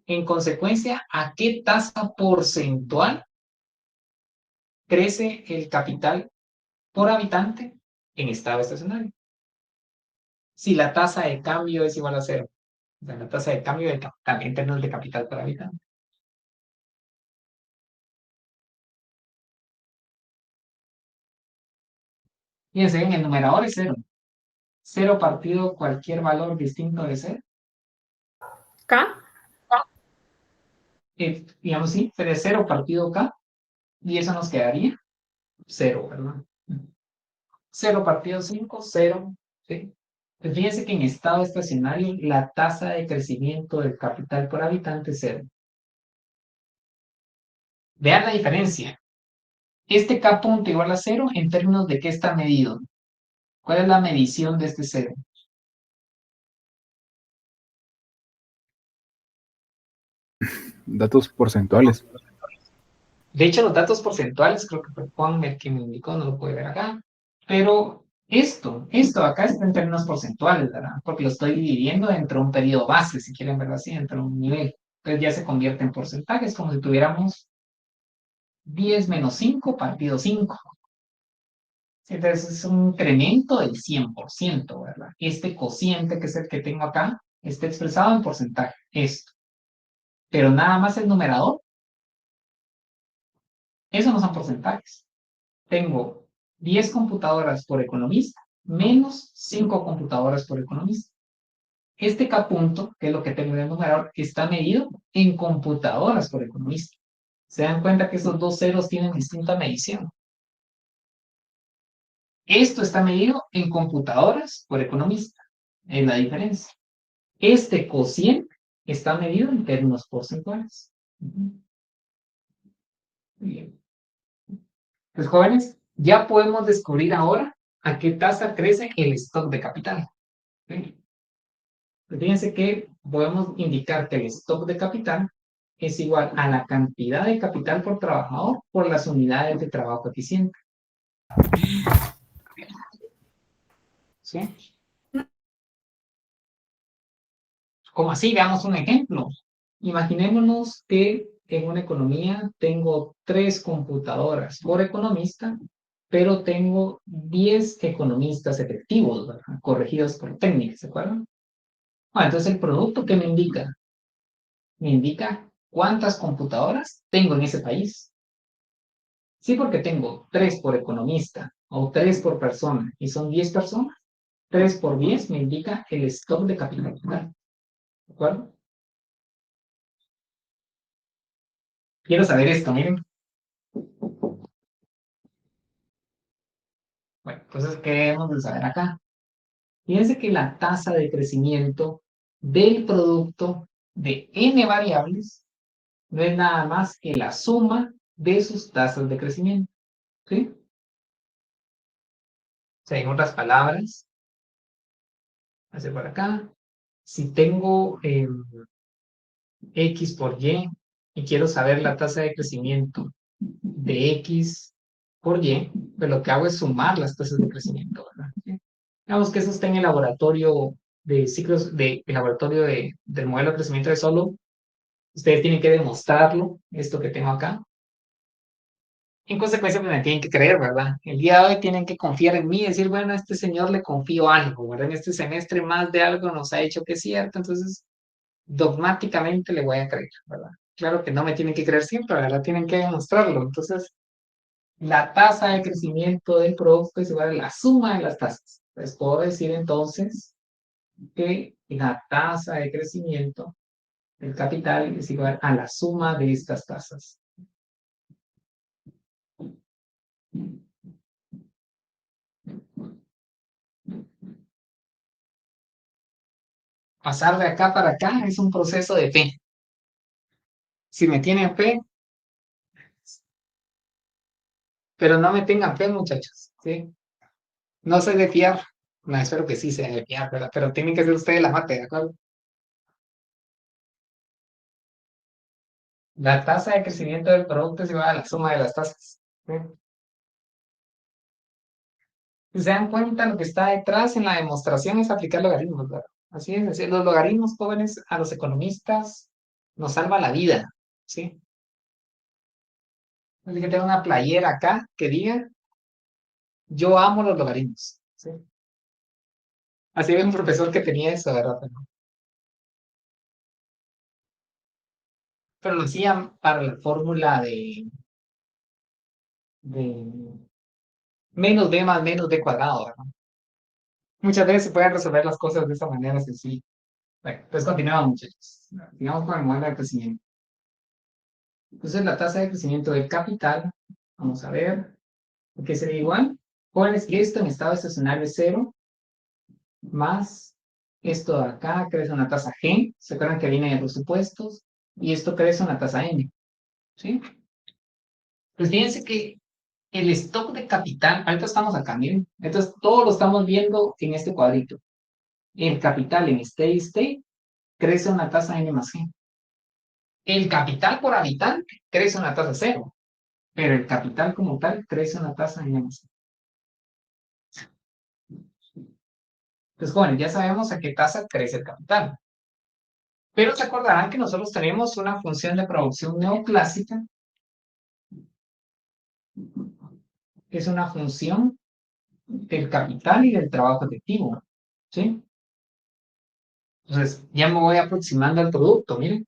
En consecuencia, ¿a qué tasa porcentual crece el capital por habitante en estado estacionario? Si la tasa de cambio es igual a 0. O sea, la tasa de cambio del capital en términos de capital por habitante. Fíjense, en el numerador es 0. 0 partido cualquier valor distinto de 0. K. Digamos, sí, sería 0 partido K. Y eso nos quedaría 0, ¿verdad? 0 partido 5, 0. ¿Sí? Pues fíjense que en estado estacionario la tasa de crecimiento del capital por habitante es 0. Vean la diferencia. Este K punto igual a 0 en términos de qué está medido. ¿Cuál es la medición de este 0? Datos porcentuales. De hecho, los datos porcentuales, creo que fue Juan el que me indicó, no lo puede ver acá. Pero esto acá está en términos porcentuales, ¿verdad? Porque lo estoy dividiendo entre un periodo base, si quieren verlo así, entre un nivel. Entonces ya se convierte en porcentajes, como si tuviéramos 10 menos 5 partido 5. Entonces es un incremento del 100%, ¿verdad? Este cociente, que es el que tengo acá, está expresado en porcentaje, esto. Pero nada más el numerador, eso no son porcentajes. Tengo 10 computadoras por economista menos 5 computadoras por economista. Este K punto, que es lo que tengo en el numerador, está medido en computadoras por economista. Se dan cuenta que esos dos ceros tienen distinta medición. Esto está medido en computadoras por economista. Es la diferencia. Este cociente está medido en términos porcentuales. Muy bien. Pues jóvenes, ya podemos descubrir ahora a qué tasa crece el stock de capital. ¿Sí? Pues fíjense que podemos indicar que el stock de capital es igual a la cantidad de capital por trabajador por las unidades de trabajo eficiente. ¿Sí? Como así, veamos un ejemplo. Imaginémonos que en una economía tengo 3 computadoras por economista, pero tengo 10 economistas efectivos, ¿verdad? Corregidos por técnicas, ¿se acuerdan? Entonces el producto que me indica cuántas computadoras tengo en ese país. Sí, porque tengo 3 por economista o 3 por persona y son 10 personas. 3 por 10 me indica el stock de capital. ¿De acuerdo? Quiero saber esto, miren. Bueno, entonces, ¿qué debemos de saber acá? Fíjense que la tasa de crecimiento del producto de n variables no es nada más que la suma de sus tasas de crecimiento. ¿Sí? O sea, en otras palabras, hacer por acá, si tengo x por y quiero saber la tasa de crecimiento de x por y, pues lo que hago es sumar las tasas de crecimiento, ¿verdad? ¿Sí? Digamos que eso está en el laboratorio de ciclos, el laboratorio del modelo de crecimiento de Solow. Ustedes tienen que demostrarlo, esto que tengo acá. En consecuencia, pues me tienen que creer, ¿verdad? El día de hoy tienen que confiar en mí y decir, bueno, a este señor le confío algo, ¿verdad? En este semestre más de algo nos ha hecho que es cierto, entonces dogmáticamente le voy a creer, ¿verdad? Claro que no me tienen que creer siempre, ¿verdad? Tienen que demostrarlo. Entonces, la tasa de crecimiento del producto es igual a la suma de las tasas. Les puedo decir entonces que la tasa de crecimiento del capital es igual a la suma de estas tasas. Pasar de acá para acá es un proceso de fe. Si me tienen fe, pero no me tengan fe, muchachos, ¿sí? No sé de fiar. No, espero que sí sea de fiar, ¿verdad? Pero tienen que ser ustedes la mate, ¿de acuerdo? La tasa de crecimiento del producto es igual a la suma de las tasas. ¿Sí? Si se dan cuenta, lo que está detrás en la demostración es aplicar logaritmos, ¿verdad? Así es, decir, los logaritmos jóvenes a los economistas nos salva la vida, ¿sí? Así que tengo una playera acá que diga, yo amo los logaritmos, ¿sí? Así había un profesor que tenía eso, ¿verdad? Pero lo hacían para la fórmula de menos b más menos b cuadrado, ¿verdad? Muchas veces se pueden resolver las cosas de esta manera sencilla. Bueno, entonces continuamos, muchachos. Digamos con el modelo de crecimiento. Entonces la tasa de crecimiento del capital, vamos a ver, ¿qué sería igual? Jóvenes, esto en estado estacionario es 0, más esto de acá crece una tasa G, se acuerdan que viene de los supuestos, y esto crece una tasa N, ¿sí? Pues fíjense que el stock de capital, ahorita estamos acá, miren, entonces todo lo estamos viendo en este cuadrito. El capital en steady state crece una tasa N más G. El capital por habitante crece una tasa 0, pero el capital como tal crece una tasa N más G. Entonces, jóvenes, ya sabemos a qué tasa crece el capital. Pero se acordarán que nosotros tenemos una función de producción neoclásica, que es una función del capital y del trabajo efectivo, ¿sí? Entonces, ya me voy aproximando al producto, miren.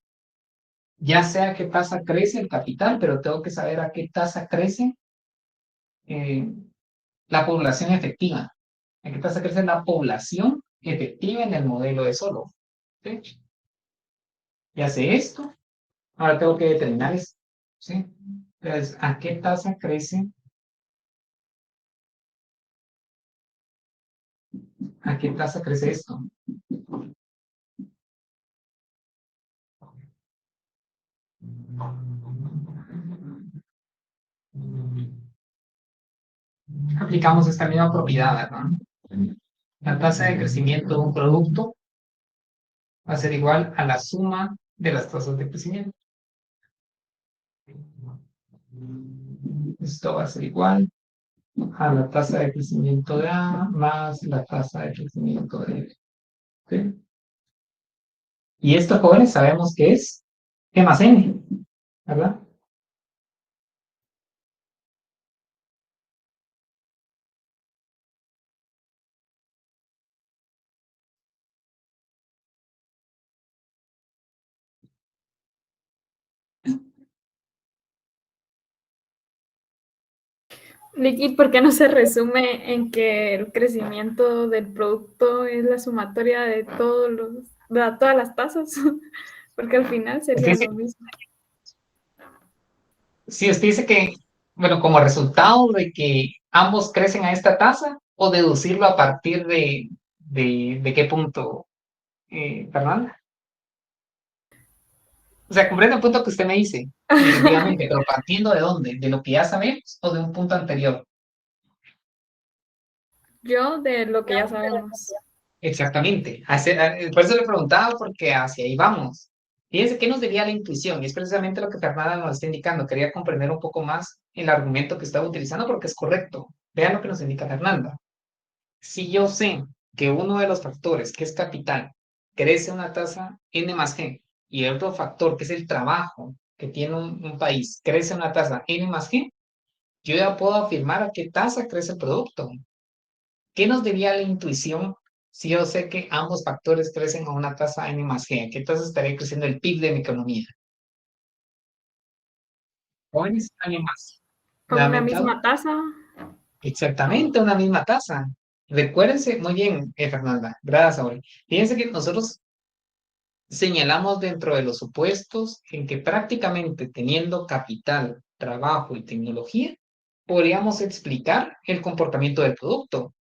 Ya sé a qué tasa crece el capital, pero tengo que saber a qué tasa crece la población efectiva. ¿A qué tasa crece la población efectiva en el modelo de Solow? ¿Sí? Ya sé esto. Ahora tengo que determinar esto, ¿sí? Entonces, ¿a qué tasa crece? ¿A qué tasa crece esto? Aplicamos esta misma propiedad, ¿verdad? La tasa de crecimiento de un producto va a ser igual a la suma de las tasas de crecimiento. Esto va a ser igual a la tasa de crecimiento de A más la tasa de crecimiento de B. ¿Sí? Y esto, jóvenes, sabemos que es G más N, ¿verdad? ¿Y por qué no se resume en que el crecimiento del producto es la sumatoria de todas las tasas? Porque al final sería Fíjense, lo mismo. si usted dice que, bueno, como resultado de que ambos crecen a esta tasa, o deducirlo a partir de qué punto, Fernanda. O sea, comprende el punto que usted me dice, efectivamente, pero partiendo de dónde, de lo que ya sabemos o de un punto anterior. Yo de lo que ya sabemos. Exactamente. Por eso le preguntaba, porque hacia ahí vamos. Fíjense, ¿qué nos diría la intuición? Y es precisamente lo que Fernanda nos está indicando. Quería comprender un poco más el argumento que estaba utilizando porque es correcto. Vean lo que nos indica Fernanda. Si yo sé que uno de los factores, que es capital, crece una tasa N más G, y el otro factor, que es el trabajo que tiene un país, crece una tasa N más G, yo ya puedo afirmar a qué tasa crece el producto. ¿Qué nos diría la intuición si yo sé que ambos factores crecen a una tasa N más G? ¿A qué tasa estaría creciendo el PIB de mi economía? Jóvenes, alguien más. Con una Lamentable. misma tasa. Exactamente, una misma tasa. Recuérdense, muy bien, Fernanda, gracias, Aure. Fíjense que nosotros señalamos dentro de los supuestos en que prácticamente teniendo capital, trabajo y tecnología, podríamos explicar el comportamiento del producto.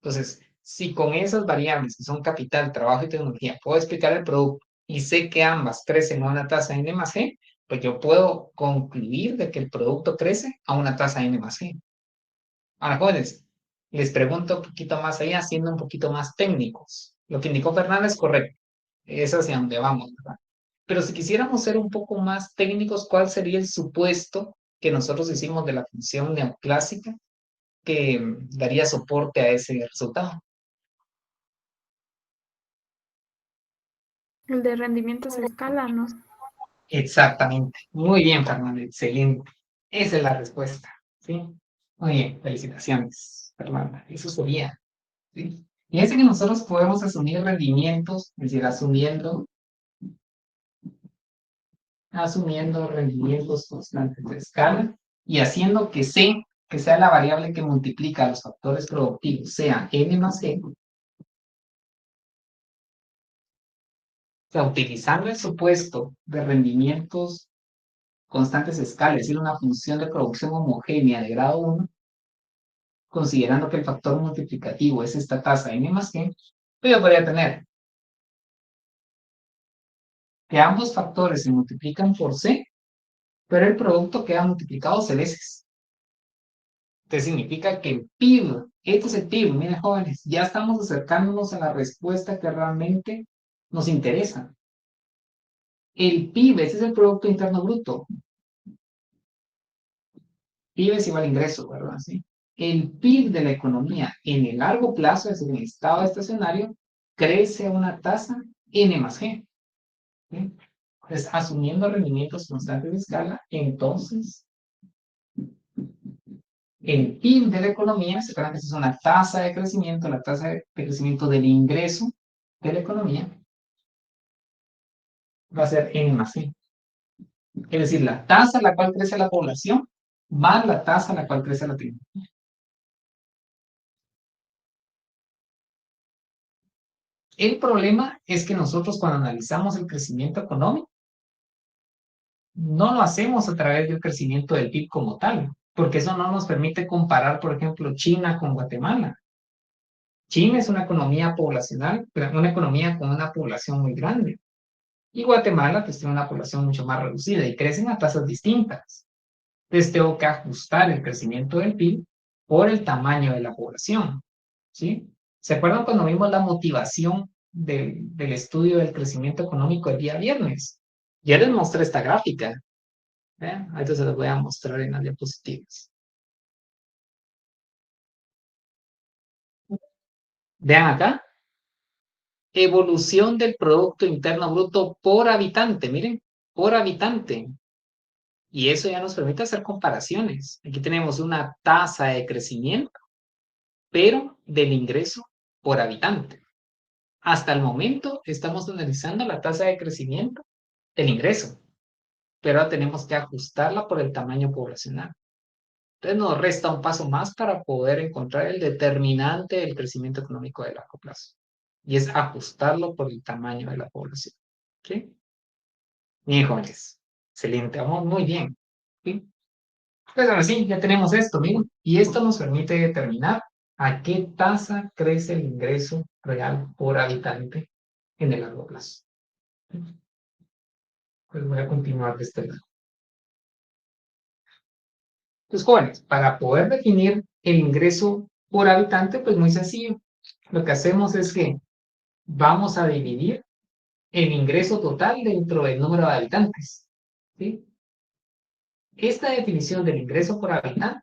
Entonces, si con esas variables que son capital, trabajo y tecnología puedo explicar el producto y sé que ambas crecen a una tasa N más G, pues yo puedo concluir de que el producto crece a una tasa N más G. Ahora, jóvenes, les pregunto un poquito más allá, siendo un poquito más técnicos. Lo que indicó Fernández es correcto. Es hacia donde vamos, ¿verdad? Pero si quisiéramos ser un poco más técnicos, ¿cuál sería el supuesto que nosotros hicimos de la función neoclásica que daría soporte a ese resultado? El de rendimientos a escala, ¿no? Exactamente. Muy bien, Fernando. Excelente. Esa es la respuesta. ¿Sí? Muy bien. Felicitaciones, Fernanda. Eso sería. ¿Sí? Fíjense que nosotros podemos asumir rendimientos, es decir, asumiendo rendimientos constantes de escala y haciendo que C que sea la variable que multiplica los factores productivos, sea n más g, o sea, utilizando el supuesto de rendimientos constantes de escala, es decir, una función de producción homogénea de grado 1, considerando que el factor multiplicativo es esta tasa n más g, pues yo podría tener que ambos factores se multiplican por c, pero el producto queda multiplicado c veces. Entonces significa que el PIB, este es el PIB, miren jóvenes, ya estamos acercándonos a la respuesta que realmente nos interesa. El PIB, ese es el Producto Interno Bruto. PIB es igual a ingreso, ¿verdad? ¿Sí? El PIB de la economía en el largo plazo, es decir, en estado estacionario, crece a una tasa n más g. ¿Sí? Entonces, asumiendo rendimientos constantes de escala, entonces el PIB de la economía, se acuerdan que esa es una tasa de crecimiento, la tasa de crecimiento del ingreso de la economía, va a ser n más g. Es decir, la tasa a la cual crece la población más la tasa a la cual crece la tecnología. El problema es que nosotros cuando analizamos el crecimiento económico, no lo hacemos a través del crecimiento del PIB como tal, porque eso no nos permite comparar, por ejemplo, China con Guatemala. China es una economía poblacional, una economía con una población muy grande. Y Guatemala pues tiene una población mucho más reducida y crecen a tasas distintas. Entonces tengo que ajustar el crecimiento del PIB por el tamaño de la población. ¿Sí? ¿Se acuerdan cuando vimos la motivación del estudio del crecimiento económico el día viernes? Ya les mostré esta gráfica. Ahorita se las voy a mostrar en las diapositivas. Vean acá. Evolución del Producto Interno Bruto por habitante. Miren, por habitante. Y eso ya nos permite hacer comparaciones. Aquí tenemos una tasa de crecimiento, pero del ingreso por habitante. Hasta el momento estamos analizando la tasa de crecimiento del ingreso, pero ahora tenemos que ajustarla por el tamaño poblacional. Entonces nos resta un paso más para poder encontrar el determinante del crecimiento económico de largo plazo. Y es ajustarlo por el tamaño de la población. ¿Sí? Bien, jóvenes. Excelente, vamos muy bien. ¿Sí? Pues ahora sí, ya tenemos esto, miren. Y esto nos permite determinar a qué tasa crece el ingreso real por habitante en el largo plazo. Pues voy a continuar de este lado. Entonces, jóvenes, para poder definir el ingreso por habitante, pues muy sencillo. Lo que hacemos es que vamos a dividir el ingreso total dentro del número de habitantes. ¿Sí? Esta definición del ingreso por habitante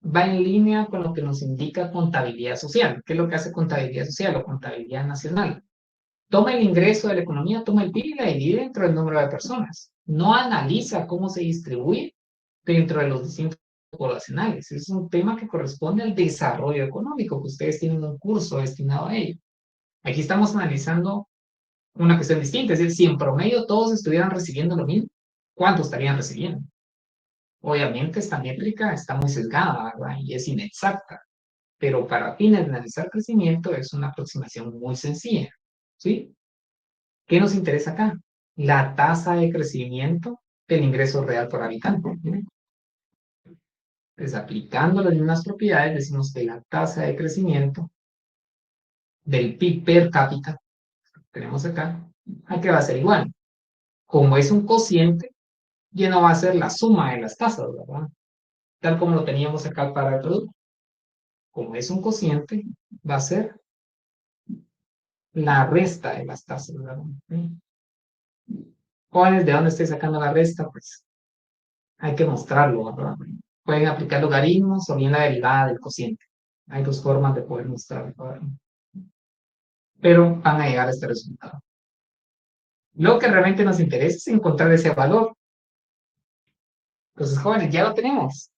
va en línea con lo que nos indica contabilidad social. ¿Qué es lo que hace contabilidad social o contabilidad nacional? Toma el ingreso de la economía, toma el PIB y la divide dentro del número de personas. No analiza cómo se distribuye dentro de los distintos poblacionales. Es un tema que corresponde al desarrollo económico, que ustedes tienen un curso destinado a ello. Aquí estamos analizando una cuestión distinta, es decir, si en promedio todos estuvieran recibiendo lo mismo, ¿cuánto estarían recibiendo? Obviamente esta métrica está muy sesgada, ¿verdad? Y es inexacta, pero para fines de analizar crecimiento es una aproximación muy sencilla, ¿sí? ¿Qué nos interesa acá? La tasa de crecimiento del ingreso real por habitante. Pues aplicando las mismas propiedades, decimos que la tasa de crecimiento del PIB per cápita, que tenemos acá, ¿a qué va a ser igual? Como es un cociente, ya no va a ser la suma de las tasas, ¿verdad? Tal como lo teníamos acá para el producto. Como es un cociente, va a ser la resta de las tasas, ¿verdad? Jóvenes, ¿de dónde estoy sacando la resta? Pues hay que mostrarlo, ¿verdad? Pueden aplicar logaritmos o bien la derivada del cociente. Hay dos formas de poder mostrarlo, ¿verdad? Pero van a llegar a este resultado. Lo que realmente nos interesa es encontrar ese valor. Entonces, jóvenes, ya lo tenemos.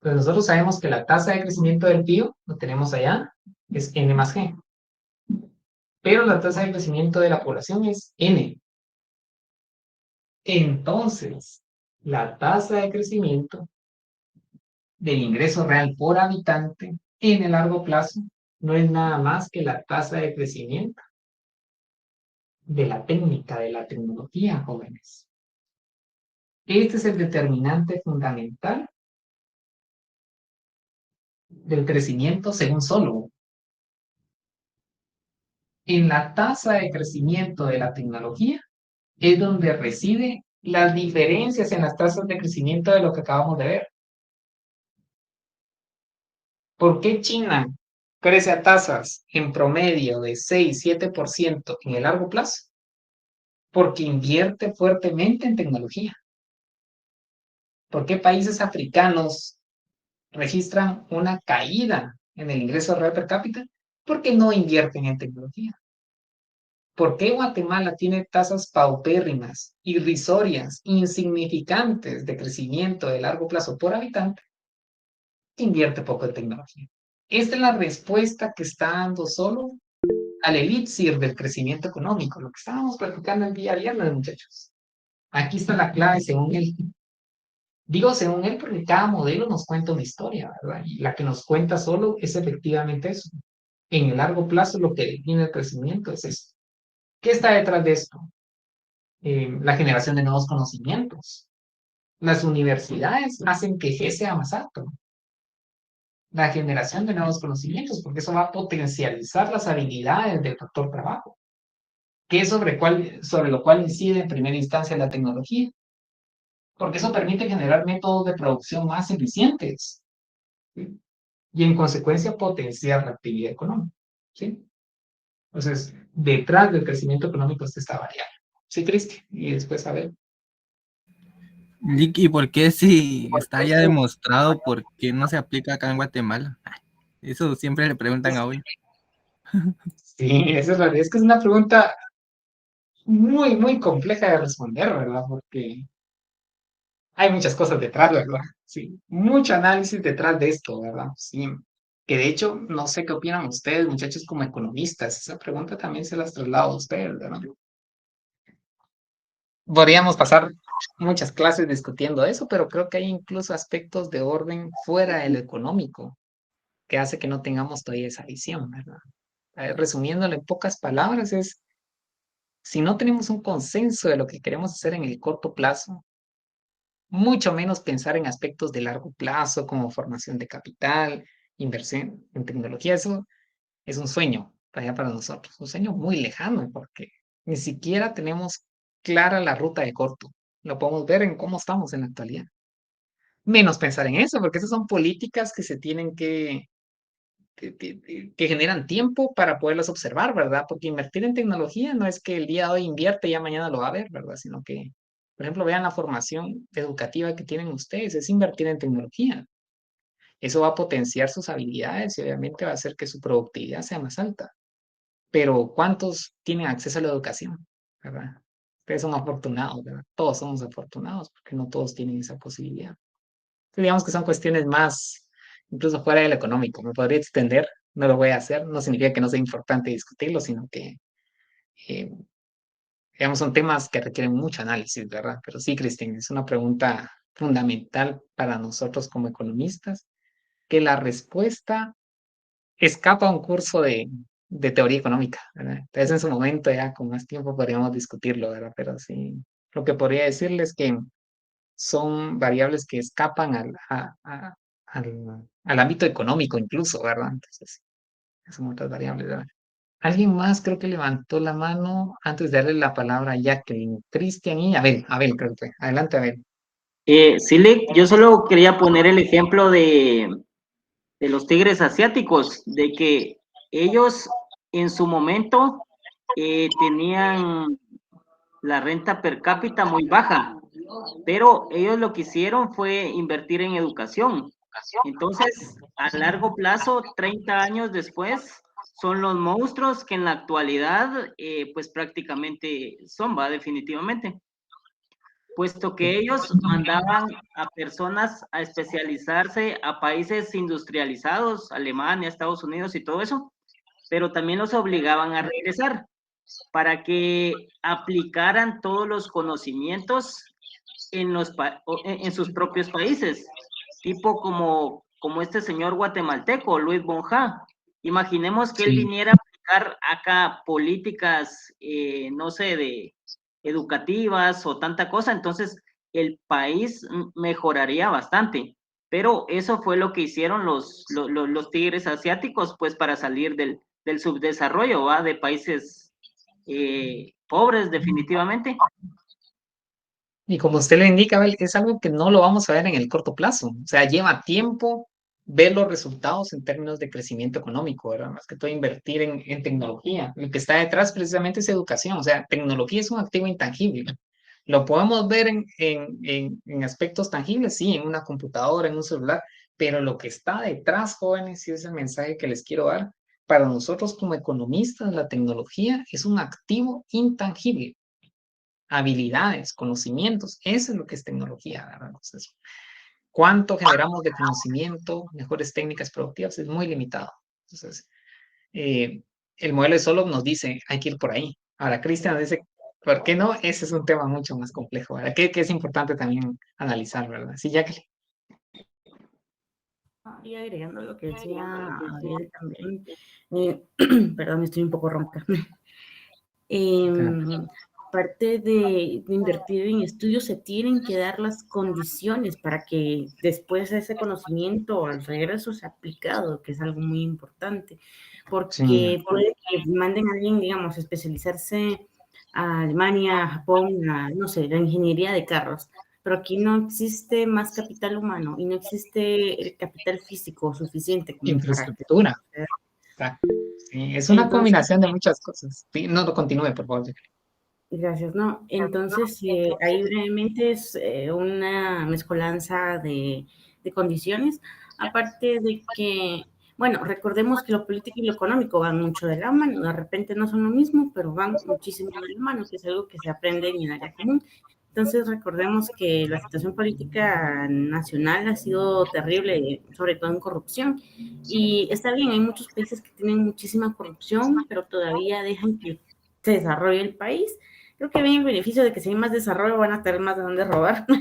Pues nosotros sabemos que la tasa de crecimiento del PIB, lo tenemos allá, es n más g. Pero la tasa de crecimiento de la población es n. Entonces, la tasa de crecimiento del ingreso real por habitante en el largo plazo no es nada más que la tasa de crecimiento de la técnica, de la tecnología, jóvenes. Este es el determinante fundamental del crecimiento según Solow. En la tasa de crecimiento de la tecnología es donde reside las diferencias en las tasas de crecimiento de lo que acabamos de ver. ¿Por qué China crece a tasas en promedio de 6-7% en el largo plazo? Porque invierte fuertemente en tecnología. ¿Por qué países africanos registran una caída en el ingreso real per cápita? Porque no invierten en tecnología. ¿Por qué Guatemala tiene tasas paupérrimas, irrisorias, insignificantes de crecimiento de largo plazo por habitante? Invierte poco en tecnología. Esta es la respuesta que está dando solo al elixir del crecimiento económico, lo que estábamos platicando el día viernes, muchachos. Aquí está la clave según él. Digo según él porque cada modelo nos cuenta una historia, ¿verdad? Y la que nos cuenta solo es efectivamente eso. En el largo plazo lo que define el crecimiento es eso. ¿Qué está detrás de esto? La generación de nuevos conocimientos. Las universidades hacen que G sea más alto. La generación de nuevos conocimientos, porque eso va a potencializar las habilidades del factor trabajo, que es sobre lo cual incide en primera instancia la tecnología, porque eso permite generar métodos de producción más eficientes, ¿sí? Y en consecuencia potenciar la actividad económica, ¿sí? Entonces, detrás del crecimiento económico está esta variable. Sí, Cristian, y después a ver. ¿Y por qué si está ya demostrado, por qué no se aplica acá en Guatemala? Eso siempre le preguntan a hoy. Sí, esa es la verdad. Es que es una pregunta muy, muy compleja de responder, ¿verdad? Porque hay muchas cosas detrás, ¿verdad? Sí, mucho análisis detrás de esto, ¿verdad? Sí, que de hecho, no sé qué opinan ustedes, muchachos, como economistas. Esa pregunta también se las traslado a ustedes, ¿verdad? Podríamos pasar muchas clases discutiendo eso, pero creo que hay incluso aspectos de orden fuera de lo económico que hace que no tengamos todavía esa visión, ¿verdad? Resumiéndolo en pocas palabras, es si no tenemos un consenso de lo que queremos hacer en el corto plazo, mucho menos pensar en aspectos de largo plazo como formación de capital, inversión en tecnología, eso es un sueño para nosotros, un sueño muy lejano porque ni siquiera tenemos clara la ruta de corto. Lo podemos ver en cómo estamos en la actualidad. Menos pensar en eso, porque esas son políticas que se tienen que generan tiempo para poderlas observar, ¿verdad? Porque invertir en tecnología no es que el día de hoy invierte y ya mañana lo va a ver, ¿verdad? Sino que, por ejemplo, vean la formación educativa que tienen ustedes, es invertir en tecnología. Eso va a potenciar sus habilidades y obviamente va a hacer que su productividad sea más alta. Pero ¿cuántos tienen acceso a la educación? ¿Verdad? Ustedes son afortunados, ¿verdad? Todos somos afortunados porque no todos tienen esa posibilidad. Entonces, digamos que son cuestiones más, incluso fuera del económico. Me podría extender, no lo voy a hacer, no significa que no sea importante discutirlo, sino que, eh, digamos, son temas que requieren mucho análisis, ¿verdad? Pero sí, Cristian, es una pregunta fundamental para nosotros como economistas, que la respuesta escapa a un curso de teoría económica, ¿verdad? Entonces, en su momento, ya con más tiempo, podríamos discutirlo, ¿verdad? Pero sí, lo que podría decirles es que son variables que escapan al ámbito económico incluso, ¿verdad? Entonces, son otras variables, ¿verdad? Alguien más creo que levantó la mano antes de darle la palabra a Jacqueline, Cristian y Abel, creo que fue. Adelante, Abel. Sí, yo solo quería poner el ejemplo de los tigres asiáticos, de que ellos en su momento tenían la renta per cápita muy baja, pero ellos lo que hicieron fue invertir en educación. Entonces, a largo plazo, 30 años después, son los monstruos que en la actualidad, pues prácticamente son, va, definitivamente. Puesto que ellos mandaban a personas a especializarse a países industrializados, Alemania, Estados Unidos y todo eso, pero también los obligaban a regresar. para que aplicaran todos los conocimientos en sus propios países, tipo como este señor guatemalteco, Luis Bonja. Imaginemos que él Sí. viniera a aplicar acá políticas, no sé, de educativas o tanta cosa, entonces el país mejoraría bastante. Pero eso fue lo que hicieron los tigres asiáticos, pues para salir del subdesarrollo, ¿va? De países pobres, definitivamente. Y como usted lo indica, Abel, es algo que no lo vamos a ver en el corto plazo. O sea, lleva tiempo ver los resultados en términos de crecimiento económico, ¿verdad? Más que todo invertir en tecnología. Lo que está detrás precisamente es educación. O sea, tecnología es un activo intangible. Lo podemos ver en aspectos tangibles, sí, en una computadora, en un celular, pero lo que está detrás, jóvenes, y es el mensaje que les quiero dar, para nosotros como economistas, la tecnología es un activo intangible. Habilidades, conocimientos, eso es lo que es tecnología, ¿verdad? Entonces, ¿cuánto generamos de conocimiento, mejores técnicas productivas? Es muy limitado. Entonces, el modelo de Solov nos dice, hay que ir por ahí. Ahora, Cristian nos dice, ¿por qué no? Ese es un tema mucho más complejo, ¿verdad? Que es importante también analizar, ¿verdad? Sí, Jacqueline. Y agregando lo que decía Ariel también, perdón, estoy un poco ronca. Aparte de invertir en estudios, se tienen que dar las condiciones para que después ese conocimiento al regreso sea aplicado, que es algo muy importante, porque puede que manden a alguien, digamos, a especializarse a Alemania, a Japón, no sé, la ingeniería de carros, pero aquí no existe más capital humano y no existe el capital físico suficiente como Infraestructura. Exacto. Sí, es una combinación de muchas cosas. Sí, no, continúe, por favor. Gracias, no. Entonces, ahí brevemente es una mezcolanza de condiciones, aparte de que, bueno, recordemos que lo político y lo económico van mucho de la mano, de repente no son lo mismo, pero van muchísimo de la mano, que es algo que se aprende en el área común. Entonces, recordemos que la situación política nacional ha sido terrible, sobre todo en corrupción, y está bien, hay muchos países que tienen muchísima corrupción, pero todavía dejan que se desarrolle el país. Creo que viene el beneficio de que si hay más desarrollo van a tener más de dónde robar. No,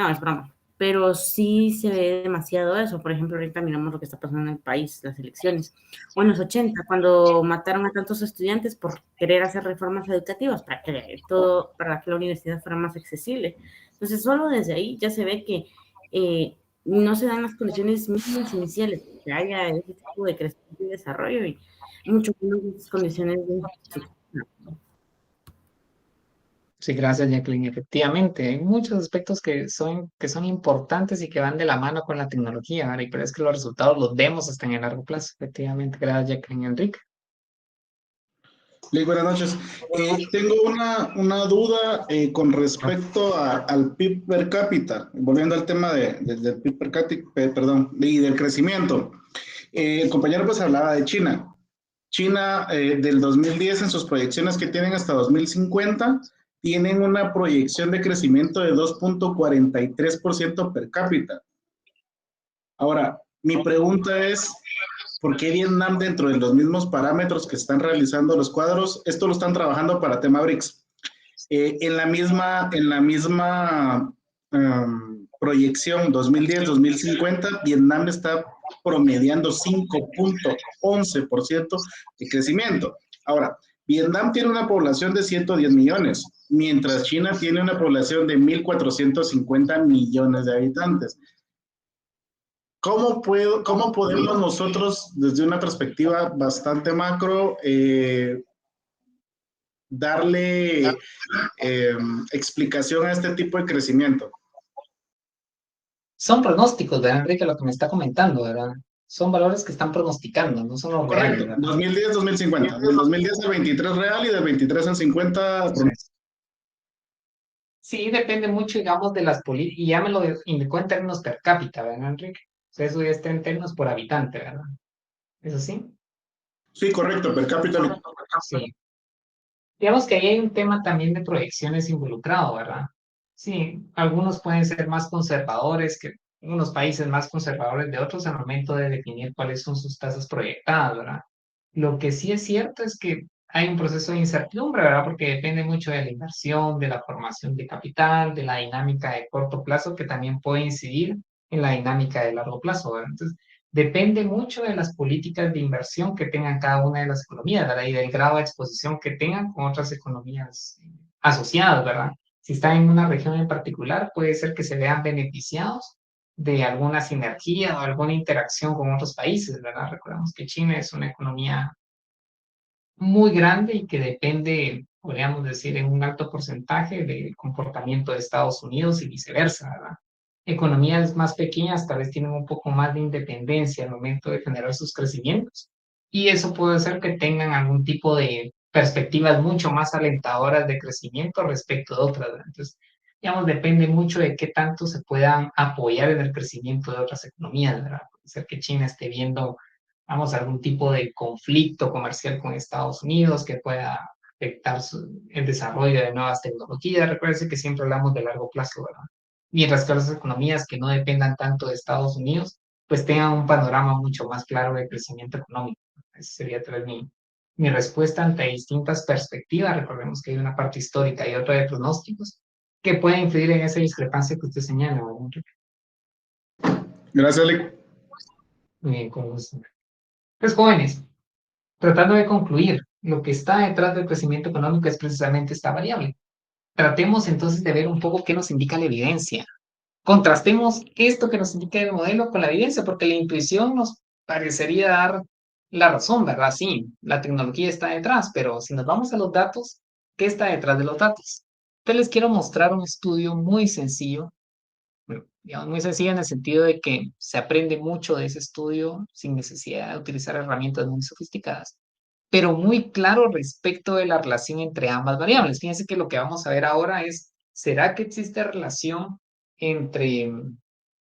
es broma. Pero sí se ve demasiado eso. Por ejemplo, ahorita miramos lo que está pasando en el país, las elecciones. O en los 80, cuando mataron a tantos estudiantes por querer hacer reformas educativas para que la universidad fuera más accesible. Entonces, solo desde ahí ya se ve que no se dan las condiciones mínimas iniciales, que haya ese tipo de crecimiento y desarrollo, y mucho menos condiciones de infraestructura. Sí, gracias, Jacqueline. Efectivamente, hay muchos aspectos que son importantes y que van de la mano con la tecnología, ¿verdad? Pero es que los resultados los vemos hasta en el largo plazo. Efectivamente, gracias, Jacqueline. Enrique. Buenas noches. Tengo una duda con respecto al PIB per cápita, volviendo al tema del PIB per cápita, perdón, y del crecimiento. El compañero pues hablaba de China. China del 2010 en sus proyecciones que tienen hasta 2050 tienen una proyección de crecimiento de 2.43% per cápita. Ahora, mi pregunta es, ¿por qué Vietnam dentro de los mismos parámetros que están realizando los cuadros, esto lo están trabajando para tema BRICS? En la misma proyección 2010-2050, Vietnam está promediando 5.11% de crecimiento. Ahora, Vietnam tiene una población de 110 millones, mientras China tiene una población de 1.450 millones de habitantes. ¿Cómo podemos nosotros, desde una perspectiva bastante macro, darle explicación a este tipo de crecimiento? Son pronósticos, ¿verdad, Enrique? Lo que me está comentando, ¿verdad? Son valores que están pronosticando, no son los reales, ¿verdad? 2010-2050. Del 2010 al 23 real y del 23 al 50. Sí, depende mucho, digamos, de las políticas, y ya me lo indicó en términos per cápita, ¿verdad, Enrique? O sea, eso ya está en términos por habitante, ¿verdad? ¿Eso sí? Sí, correcto, per cápita. Sí. Digamos que ahí hay un tema también de proyecciones involucrado, ¿verdad? Sí, algunos pueden ser más conservadores que unos países más conservadores de otros al momento de definir cuáles son sus tasas proyectadas, ¿verdad? Lo que sí es cierto es que hay un proceso de incertidumbre, ¿verdad? Porque depende mucho de la inversión, de la formación de capital, de la dinámica de corto plazo, que también puede incidir en la dinámica de largo plazo, ¿verdad? Entonces, depende mucho de las políticas de inversión que tengan cada una de las economías, ¿verdad? Y del grado de exposición que tengan con otras economías asociadas, ¿verdad? Si están en una región en particular, puede ser que se vean beneficiados de alguna sinergia o alguna interacción con otros países, ¿verdad? Recordemos que China es una economía muy grande y que depende, podríamos decir, en un alto porcentaje del comportamiento de Estados Unidos y viceversa, ¿verdad? Economías más pequeñas tal vez tienen un poco más de independencia al momento de generar sus crecimientos y eso puede hacer que tengan algún tipo de perspectivas mucho más alentadoras de crecimiento respecto de otras, ¿verdad? Entonces, digamos, depende mucho de qué tanto se puedan apoyar en el crecimiento de otras economías, ¿verdad? Puede ser que China esté viendo vamos, algún tipo de conflicto comercial con Estados Unidos que pueda afectar el desarrollo de nuevas tecnologías. Recuerden que siempre hablamos de largo plazo, ¿verdad? Mientras que las economías que no dependan tanto de Estados Unidos, pues tengan un panorama mucho más claro de crecimiento económico. Esa sería tal vez mi respuesta ante distintas perspectivas. Recordemos que hay una parte histórica y otra de pronósticos que pueden influir en esa discrepancia que usted señala, ¿verdad? Gracias, Lick. Muy bien, con gusto. Pues jóvenes, tratando de concluir, lo que está detrás del crecimiento económico es precisamente esta variable. Tratemos entonces de ver un poco qué nos indica la evidencia. Contrastemos esto que nos indica el modelo con la evidencia, porque la intuición nos parecería dar la razón, ¿verdad? Sí, la tecnología está detrás, pero si nos vamos a los datos, ¿qué está detrás de los datos? Entonces les quiero mostrar un estudio muy sencillo, bueno, digamos, muy sencillo en el sentido de que se aprende mucho de ese estudio sin necesidad de utilizar herramientas muy sofisticadas pero muy claro respecto de la relación entre ambas variables. Fíjense que lo que vamos a ver ahora es, ¿será que existe relación entre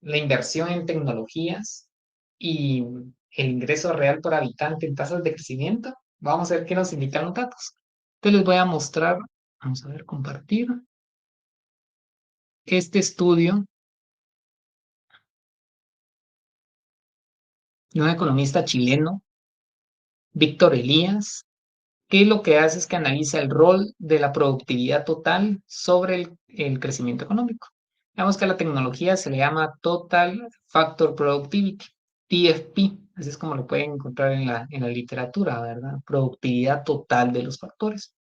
la inversión en tecnologías y el ingreso real por habitante en tasas de crecimiento? Vamos a ver qué nos indican los datos. Entonces les voy a mostrar, vamos a ver, compartir este estudio de un economista chileno, Víctor Elías, que lo que hace es que analiza el rol de la productividad total sobre el crecimiento económico. Vemos que a la tecnología se le llama Total Factor Productivity, TFP, así es como lo pueden encontrar en la literatura, ¿verdad? Productividad total de los factores.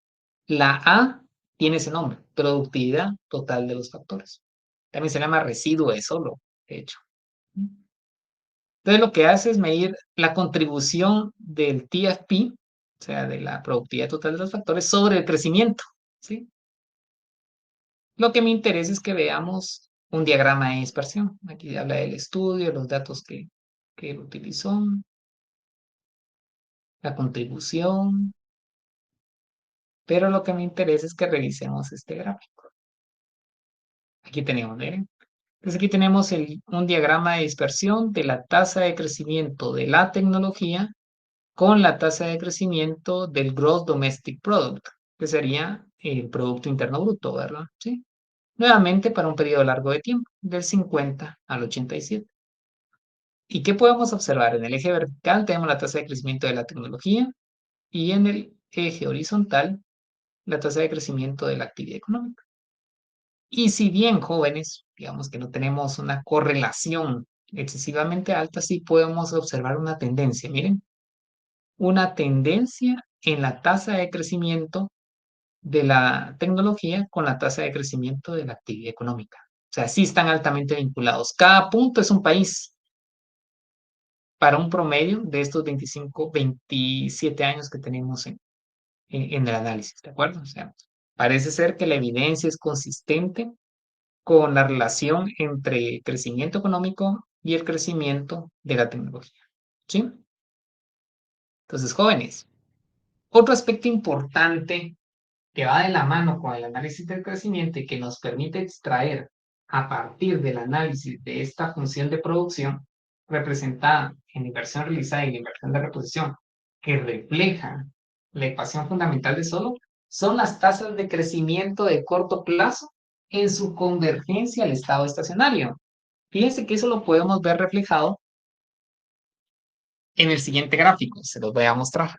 La A tiene ese nombre, productividad total de los factores. También se llama residuo de solo, de hecho. Entonces lo que hace es medir la contribución del TFP, o sea, de la productividad total de los factores, sobre el crecimiento, ¿sí? Lo que me interesa es que veamos un diagrama de dispersión. Aquí habla del estudio, los datos que él utilizó, la contribución, pero lo que me interesa es que revisemos este gráfico. Aquí tenemos, ¿ven? Entonces aquí tenemos un diagrama de dispersión de la tasa de crecimiento de la tecnología con la tasa de crecimiento del Gross Domestic Product, que sería el Producto Interno Bruto, ¿verdad? ¿Sí? Nuevamente para un periodo largo de tiempo, del 50 al 87. ¿Y qué podemos observar? En el eje vertical tenemos la tasa de crecimiento de la tecnología y en el eje horizontal la tasa de crecimiento de la actividad económica. Y si bien jóvenes, digamos que no tenemos una correlación excesivamente alta, sí podemos observar una tendencia. Miren, una tendencia en la tasa de crecimiento de la tecnología con la tasa de crecimiento de la actividad económica. O sea, sí están altamente vinculados. Cada punto es un país para un promedio de estos 25, 27 años que tenemos en el análisis, ¿de acuerdo? O sea, parece ser que la evidencia es consistente con la relación entre crecimiento económico y el crecimiento de la tecnología. ¿Sí? Entonces, jóvenes, otro aspecto importante que va de la mano con el análisis del crecimiento y que nos permite extraer a partir del análisis de esta función de producción representada en la inversión realizada y la inversión de reposición, que refleja la ecuación fundamental de Solow, son las tasas de crecimiento de corto plazo en su convergencia al estado estacionario. Fíjense que eso lo podemos ver reflejado en el siguiente gráfico, se los voy a mostrar.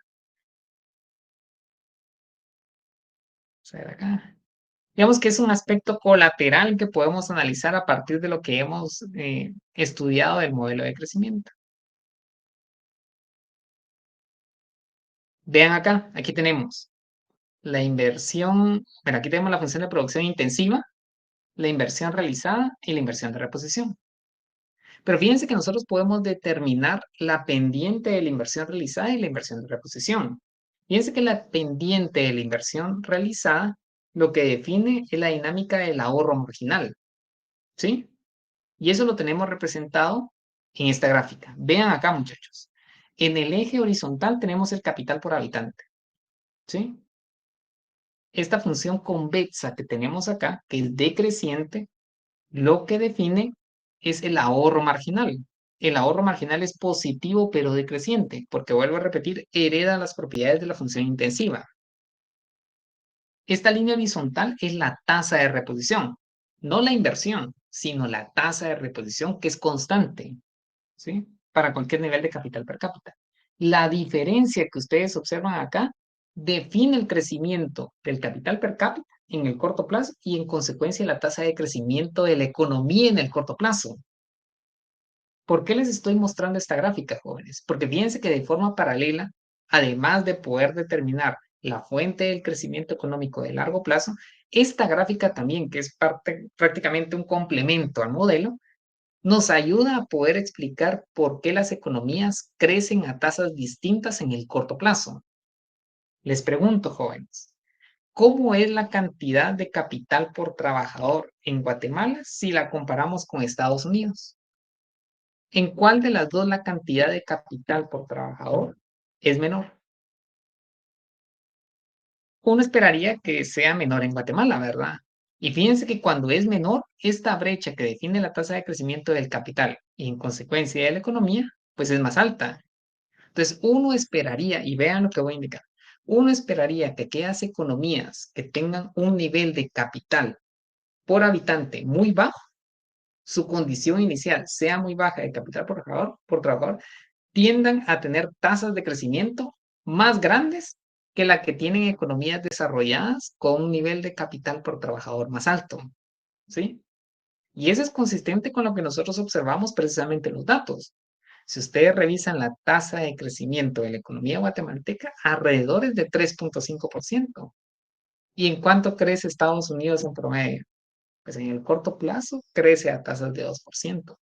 Vamos a ver acá. Digamos que es un aspecto colateral que podemos analizar a partir de lo que hemos estudiado del modelo de crecimiento. Vean acá, aquí tenemos la inversión, bueno, aquí tenemos la función de producción intensiva, la inversión realizada y la inversión de reposición. Pero fíjense que nosotros podemos determinar la pendiente de la inversión realizada y la inversión de reposición. Fíjense que la pendiente de la inversión realizada lo que define es la dinámica del ahorro marginal, ¿sí? Y eso lo tenemos representado en esta gráfica. Vean acá, muchachos. En el eje horizontal tenemos el capital por habitante, ¿sí? Esta función convexa que tenemos acá, que es decreciente, lo que define es el ahorro marginal. El ahorro marginal es positivo pero decreciente, porque vuelvo a repetir, hereda las propiedades de la función intensiva. Esta línea horizontal es la tasa de reposición, no la inversión, sino la tasa de reposición que es constante, ¿sí? Para cualquier nivel de capital per cápita. La diferencia que ustedes observan acá define el crecimiento del capital per cápita en el corto plazo y en consecuencia la tasa de crecimiento de la economía en el corto plazo. ¿Por qué les estoy mostrando esta gráfica, jóvenes? Porque fíjense que de forma paralela, además de poder determinar la fuente del crecimiento económico de largo plazo, esta gráfica también, que es prácticamente un complemento al modelo, nos ayuda a poder explicar por qué las economías crecen a tasas distintas en el corto plazo. Les pregunto, jóvenes, ¿cómo es la cantidad de capital por trabajador en Guatemala si la comparamos con Estados Unidos? ¿En cuál de las dos la cantidad de capital por trabajador es menor? Uno esperaría que sea menor en Guatemala, ¿verdad? Y fíjense que cuando es menor, esta brecha que define la tasa de crecimiento del capital y en consecuencia de la economía, pues es más alta. Entonces, uno esperaría, y vean lo que voy a indicar, uno esperaría que aquellas economías que tengan un nivel de capital por habitante muy bajo, su condición inicial sea muy baja de capital por trabajador, tiendan a tener tasas de crecimiento más grandes que la que tienen economías desarrolladas con un nivel de capital por trabajador más alto, ¿sí? Y eso es consistente con lo que nosotros observamos precisamente en los datos. Si ustedes revisan la tasa de crecimiento de la economía guatemalteca, alrededor es de 3.5%. ¿Y en cuánto crece Estados Unidos en promedio? Pues en el corto plazo crece a tasas de 2%.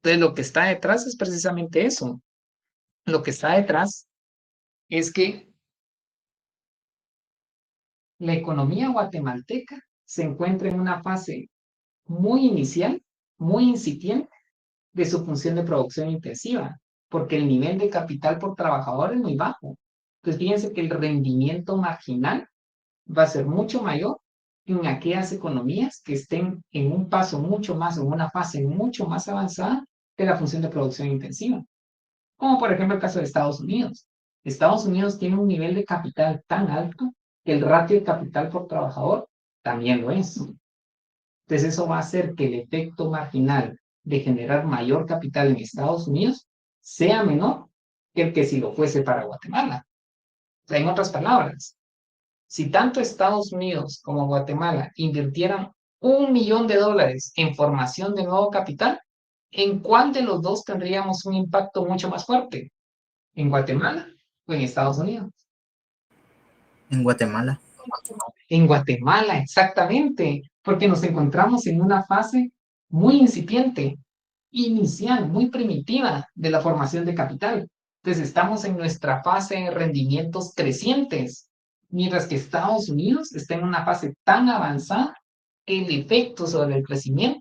Entonces lo que está detrás es precisamente eso. Lo que está detrás es que la economía guatemalteca se encuentra en una fase muy inicial, muy incipiente de su función de producción intensiva, porque el nivel de capital por trabajador es muy bajo. Entonces, fíjense que el rendimiento marginal va a ser mucho mayor en aquellas economías que estén en un paso mucho más, en una fase mucho más avanzada de la función de producción intensiva. Como por ejemplo el caso de Estados Unidos. Estados Unidos tiene un nivel de capital tan alto que el ratio de capital por trabajador también lo es. Entonces eso va a hacer que el efecto marginal de generar mayor capital en Estados Unidos sea menor que el que si lo fuese para Guatemala. O sea, en otras palabras, si tanto Estados Unidos como Guatemala invirtieran $1.000.000 en formación de nuevo capital, ¿en cuál de los dos tendríamos un impacto mucho más fuerte? ¿En Guatemala o en Estados Unidos? En Guatemala. En Guatemala, exactamente, porque nos encontramos en una fase muy incipiente, inicial, muy primitiva de la formación de capital. Entonces estamos en nuestra fase de rendimientos crecientes, mientras que Estados Unidos está en una fase tan avanzada que el efecto sobre el crecimiento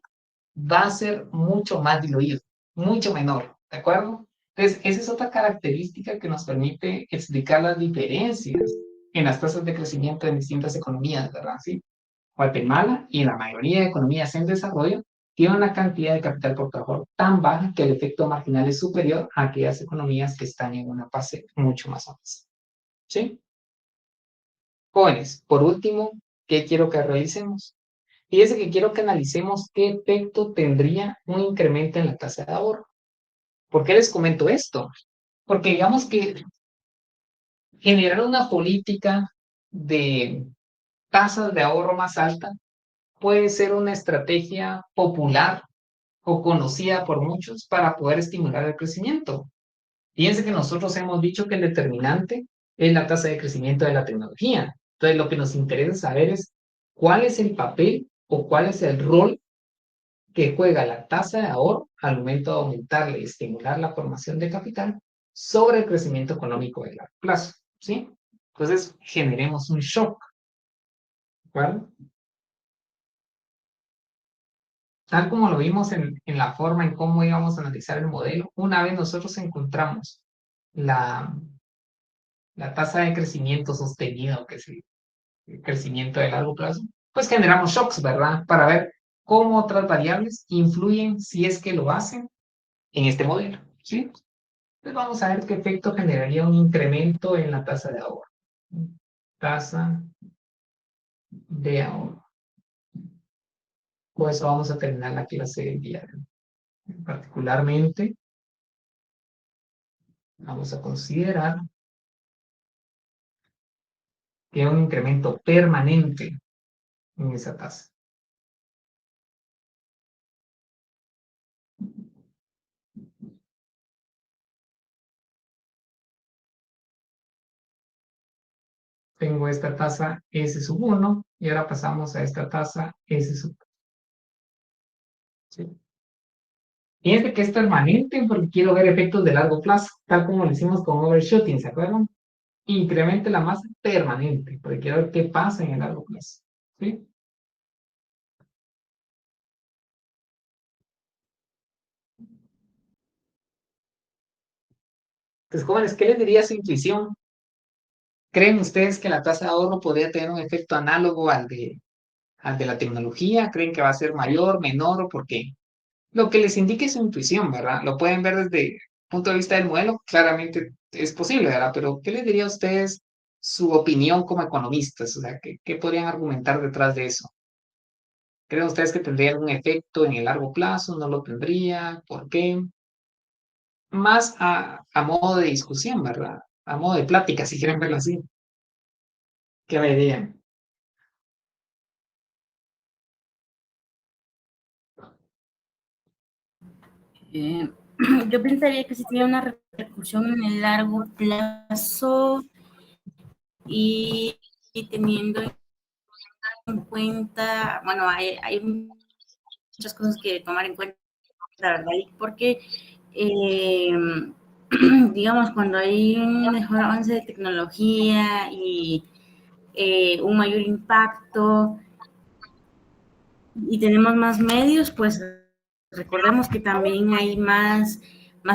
va a ser mucho más diluido, mucho menor, ¿de acuerdo? Entonces, esa es otra característica que nos permite explicar las diferencias en las tasas de crecimiento en distintas economías, ¿verdad? ¿Sí? Guatemala y la mayoría de economías en desarrollo tienen una cantidad de capital por trabajador tan baja que el efecto marginal es superior a aquellas economías que están en una fase mucho más avanzada. ¿Sí? Jóvenes, por último, ¿qué quiero que revisemos? Fíjense que quiero que analicemos qué efecto tendría un incremento en la tasa de ahorro. ¿Por qué les comento esto? Porque digamos que generar una política de tasas de ahorro más altas puede ser una estrategia popular o conocida por muchos para poder estimular el crecimiento. Fíjense que nosotros hemos dicho que el determinante es la tasa de crecimiento de la tecnología. Entonces, lo que nos interesa saber es cuál es el papel o cuál es el rol que juega la tasa de ahorro al momento de aumentarle y estimular la formación de capital sobre el crecimiento económico de largo plazo, ¿sí? Entonces, generemos un shock, ¿vale? Tal como lo vimos en la forma en cómo íbamos a analizar el modelo, una vez nosotros encontramos la tasa de crecimiento sostenido, que es el crecimiento de largo plazo, pues generamos shocks, ¿verdad? Para ver cómo otras variables influyen, si es que lo hacen, en este modelo, ¿sí? Entonces vamos a ver qué efecto generaría un incremento en la tasa de ahorro. Tasa de ahorro. Por eso vamos a terminar la clase del día de hoy. Particularmente, vamos a considerar que hay un incremento permanente en esa tasa. Tengo esta tasa S sub 1 y ahora pasamos a esta tasa S sub 2. ¿Sí? Fíjense que es permanente porque quiero ver efectos de largo plazo, tal como lo hicimos con overshooting, ¿se acuerdan? Incremente la masa permanente, porque quiero ver qué pasa en el largo plazo. ¿Sí? Entonces, jóvenes, ¿qué les diría su intuición? ¿Creen ustedes que la tasa de ahorro podría tener un efecto análogo al de la tecnología? ¿Creen que va a ser mayor, menor o por qué? Lo que les indique es su intuición, ¿verdad? Lo pueden ver desde el punto de vista del modelo, claramente es posible, ¿verdad? Pero ¿qué les diría a ustedes su opinión como economistas? O sea, ¿qué podrían argumentar detrás de eso? ¿Creen ustedes que tendría algún efecto en el largo plazo? ¿No lo tendría? ¿Por qué? Más a modo de discusión, ¿verdad? A modo de plática, si quieren verlo así. ¿Qué me dirían? Eh, yo pensaría que sí tiene una repercusión en el largo plazo y teniendo en cuenta, bueno, hay muchas cosas que tomar en cuenta, ¿verdad? Porque, digamos, cuando hay un mejor avance de tecnología y un mayor impacto y tenemos más medios, pues recordemos que también hay más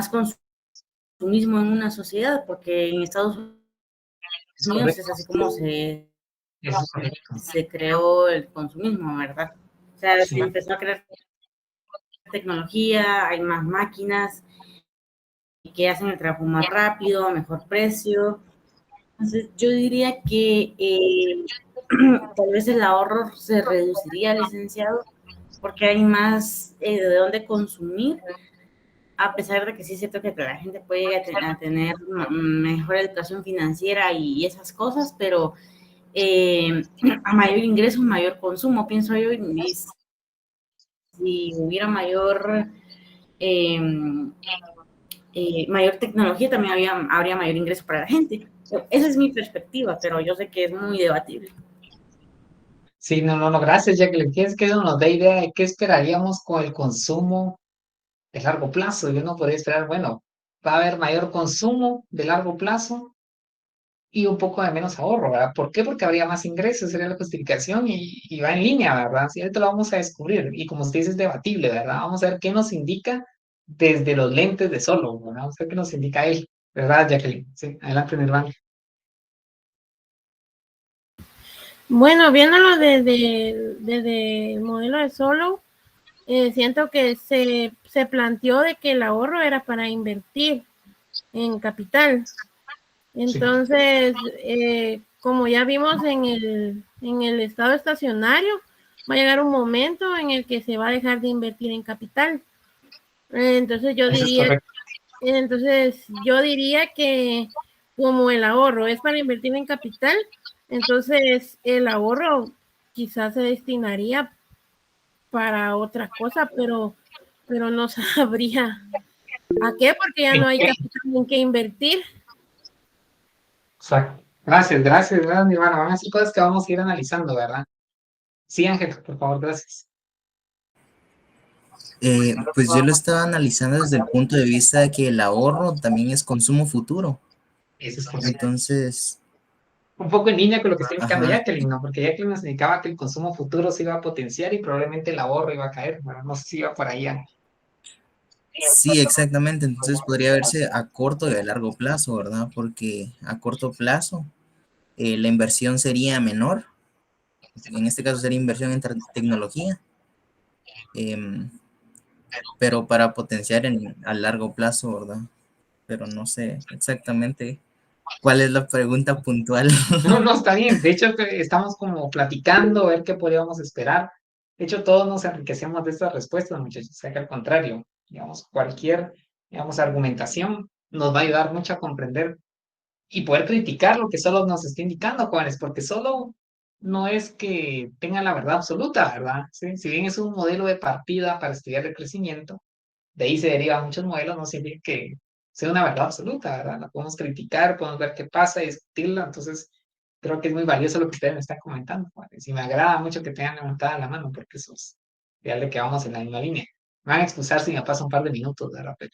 consumismo en una sociedad, porque en Estados Unidos es así como se creó el consumismo, ¿verdad? O sea, se empezó a crear tecnología, hay más máquinas que hacen el trabajo más rápido, a mejor precio. Entonces, yo diría que tal vez el ahorro se reduciría, licenciado, porque hay más de dónde consumir, a pesar de que sí es cierto que la gente puede tener mejor educación financiera y esas cosas, pero a mayor ingreso, mayor consumo, pienso yo, y si hubiera mayor tecnología, también habría mayor ingreso para la gente. Esa es mi perspectiva, pero yo sé que es muy debatible. Sí, no, gracias, Jacqueline. Tienes que nos da idea de qué esperaríamos con el consumo de largo plazo. Yo no podría esperar, bueno, va a haber mayor consumo de largo plazo y un poco de menos ahorro, ¿verdad? ¿Por qué? Porque habría más ingresos, sería la justificación y va en línea, ¿verdad? Sí, ahorita lo vamos a descubrir. Y como usted dice, es debatible, ¿verdad? Vamos a ver qué nos indica desde los lentes de Solo, ¿verdad? Vamos a ver qué nos indica él, ¿verdad, Jacqueline? Sí, adelante, Nirvana. Bueno, viéndolo desde el modelo de Solo, siento que se planteó de que el ahorro era para invertir en capital. Entonces, como ya vimos en el estado estacionario, va a llegar un momento en el que se va a dejar de invertir en capital. Entonces yo diría que como el ahorro es para invertir en capital, Entonces, el ahorro quizás se destinaría para otra cosa, pero no sabría a qué, porque ya no hay capital en qué invertir. Exacto. Gracias, gracias, mi hermano. Van a ser cosas que vamos a ir analizando, ¿verdad? Sí, Ángel, por favor, gracias. Pues yo lo estaba analizando desde el punto de vista de que el ahorro también es consumo futuro. Eso es correcto. Entonces, Un poco en línea con lo que está indicando ajá, Jacqueline, ¿no? Porque Jacqueline nos indicaba que el consumo futuro se iba a potenciar y probablemente el ahorro iba a caer. Bueno, no sé si iba por ahí. sí, exactamente. Entonces podría verse a corto y a largo plazo, ¿verdad? Porque a corto plazo la inversión sería menor. En este caso sería inversión en tecnología. Pero para potenciar a largo plazo, ¿verdad? Pero no sé exactamente cuál es la pregunta puntual. No, no, está bien. De hecho, estamos como platicando, a ver qué podríamos esperar. De hecho, todos nos enriquecemos de estas respuestas, muchachos. O sea, que al contrario, digamos, cualquier, digamos, argumentación nos va a ayudar mucho a comprender y poder criticar lo que solo nos está indicando, jóvenes, porque solo no es que tenga la verdad absoluta, ¿verdad? ¿Sí? Si bien es un modelo de partida para estudiar el crecimiento, de ahí se derivan muchos modelos, no significa que sea una verdad absoluta, ¿verdad? La podemos criticar, podemos ver qué pasa y discutirla, entonces creo que es muy valioso lo que ustedes me están comentando, jóvenes, y me agrada mucho que tengan levantada la mano, porque eso es real de que vamos en la misma línea. Me van a excusar si me pasa un par de minutos, ¿verdad? Pero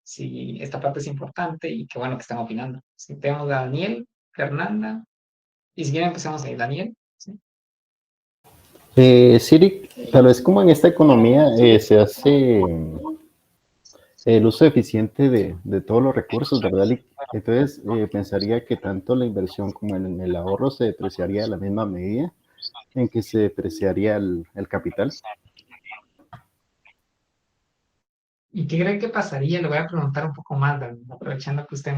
sí, esta parte es importante y qué bueno que están opinando. Sí, tenemos a Daniel, Fernanda, y si quieren empezamos ahí, Daniel. ¿Sí? Siri, tal vez como en esta economía se hace el uso eficiente de todos los recursos, ¿verdad? Entonces, pensaría que tanto la inversión como en el ahorro se depreciaría a la misma medida en que se depreciaría el capital. ¿Y qué cree que pasaría? Le voy a preguntar un poco más, Daniel, aprovechando que usted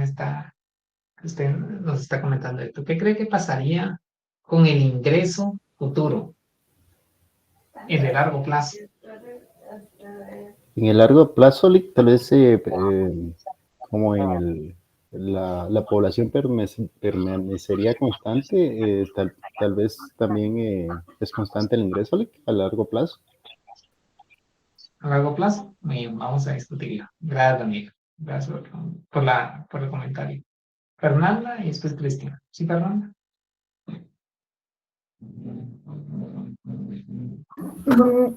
nos está comentando esto. ¿Qué cree que pasaría con el ingreso futuro en el largo plazo? En el largo plazo, tal vez como en la población permanecería constante, tal vez también es constante el ingreso a largo plazo. A largo plazo, vamos a discutirlo. Gracias, Daniel. Gracias por el comentario. Fernanda y después Cristina. ¿Sí, Fernanda?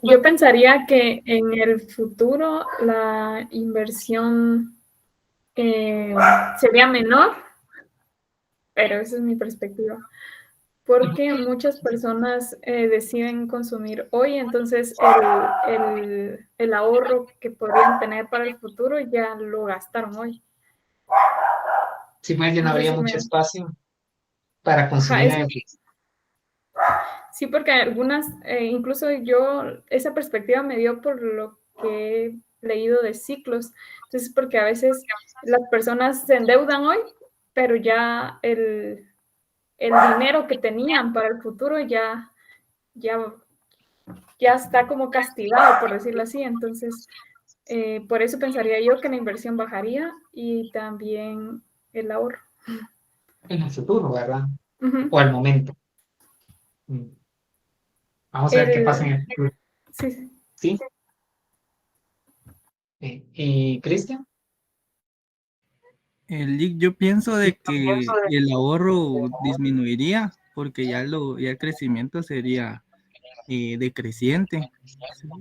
Yo pensaría que en el futuro la inversión sería menor, pero esa es mi perspectiva, porque muchas personas deciden consumir hoy, entonces el ahorro que podrían tener para el futuro ya lo gastaron hoy. Sí, pues ya no No sé habría si mucho espacio para consumir. Sí, porque algunas, incluso yo, esa perspectiva me dio por lo que he leído de ciclos. Entonces, porque a veces las personas se endeudan hoy, pero ya el dinero que tenían para el futuro ya está como castigado, por decirlo así. Entonces, por eso pensaría yo que la inversión bajaría y también el ahorro. En el futuro, ¿verdad? Uh-huh. O al momento. Vamos a ver qué pasa en el futuro. Sí. ¿Sí? ¿Y Cristian? Yo pienso de que el ahorro disminuiría porque ya el crecimiento sería decreciente.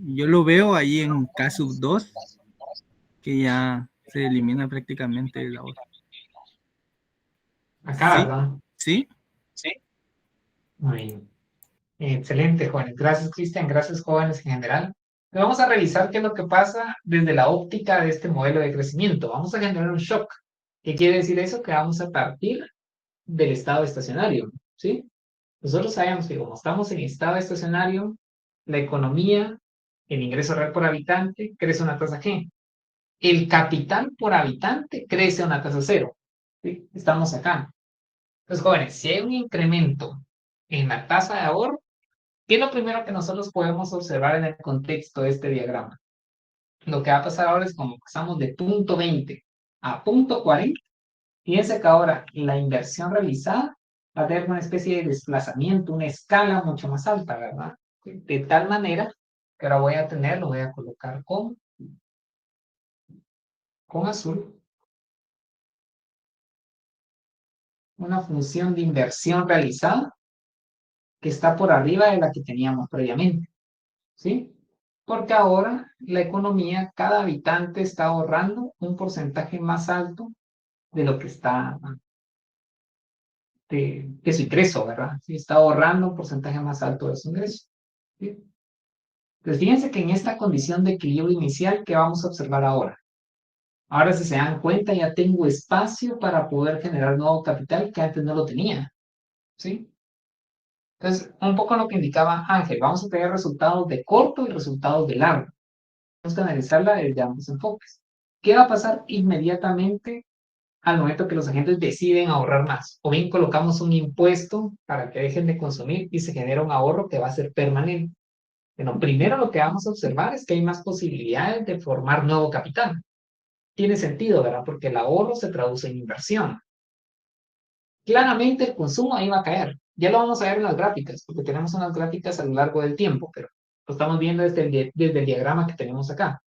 Yo lo veo ahí en caso 2, que ya se elimina prácticamente el ahorro. Acá, ¿Sí? ¿verdad? ¿Sí? Sí. Muy bien. Excelente, jóvenes. Gracias, Cristian. Gracias, jóvenes en general. Vamos a revisar qué es lo que pasa desde la óptica de este modelo de crecimiento. Vamos a generar un shock. ¿Qué quiere decir eso? Que vamos a partir del estado estacionario, ¿sí? Nosotros sabemos que como estamos en estado estacionario, la economía, el ingreso real por habitante, crece a una tasa G. El capital por habitante crece a una tasa 0. ¿Sí? Estamos acá. Entonces, jóvenes, si hay un incremento en la tasa de ahorro, ¿qué es lo primero que nosotros podemos observar en el contexto de este diagrama? Lo que va a pasar ahora es como pasamos de punto 20 a punto 40. Fíjense que ahora la inversión realizada va a tener una especie de desplazamiento, una escala mucho más alta, ¿verdad? De tal manera que ahora voy a tener, lo voy a colocar con azul, una función de inversión realizada que está por arriba de la que teníamos previamente, ¿sí? Porque ahora la economía, cada habitante está ahorrando un porcentaje más alto de lo que está, de su ingreso, ¿verdad? Sí, está ahorrando un porcentaje más alto de su ingreso, ¿sí? Entonces, fíjense que en esta condición de equilibrio inicial, ¿qué vamos a observar ahora? Ahora, si se dan cuenta, ya tengo espacio para poder generar nuevo capital que antes no lo tenía, ¿sí? Entonces, un poco lo que indicaba Ángel, vamos a tener resultados de corto y resultados de largo. Tenemos que analizarla desde ambos enfoques. ¿Qué va a pasar inmediatamente al momento que los agentes deciden ahorrar más? O bien colocamos un impuesto para que dejen de consumir y se genera un ahorro que va a ser permanente. Bueno, primero lo que vamos a observar es que hay más posibilidades de formar nuevo capital. Tiene sentido, ¿verdad? Porque el ahorro se traduce en inversión. Claramente el consumo ahí va a caer. Ya lo vamos a ver en las gráficas, porque tenemos unas gráficas a lo largo del tiempo, pero lo estamos viendo desde el diagrama que tenemos acá.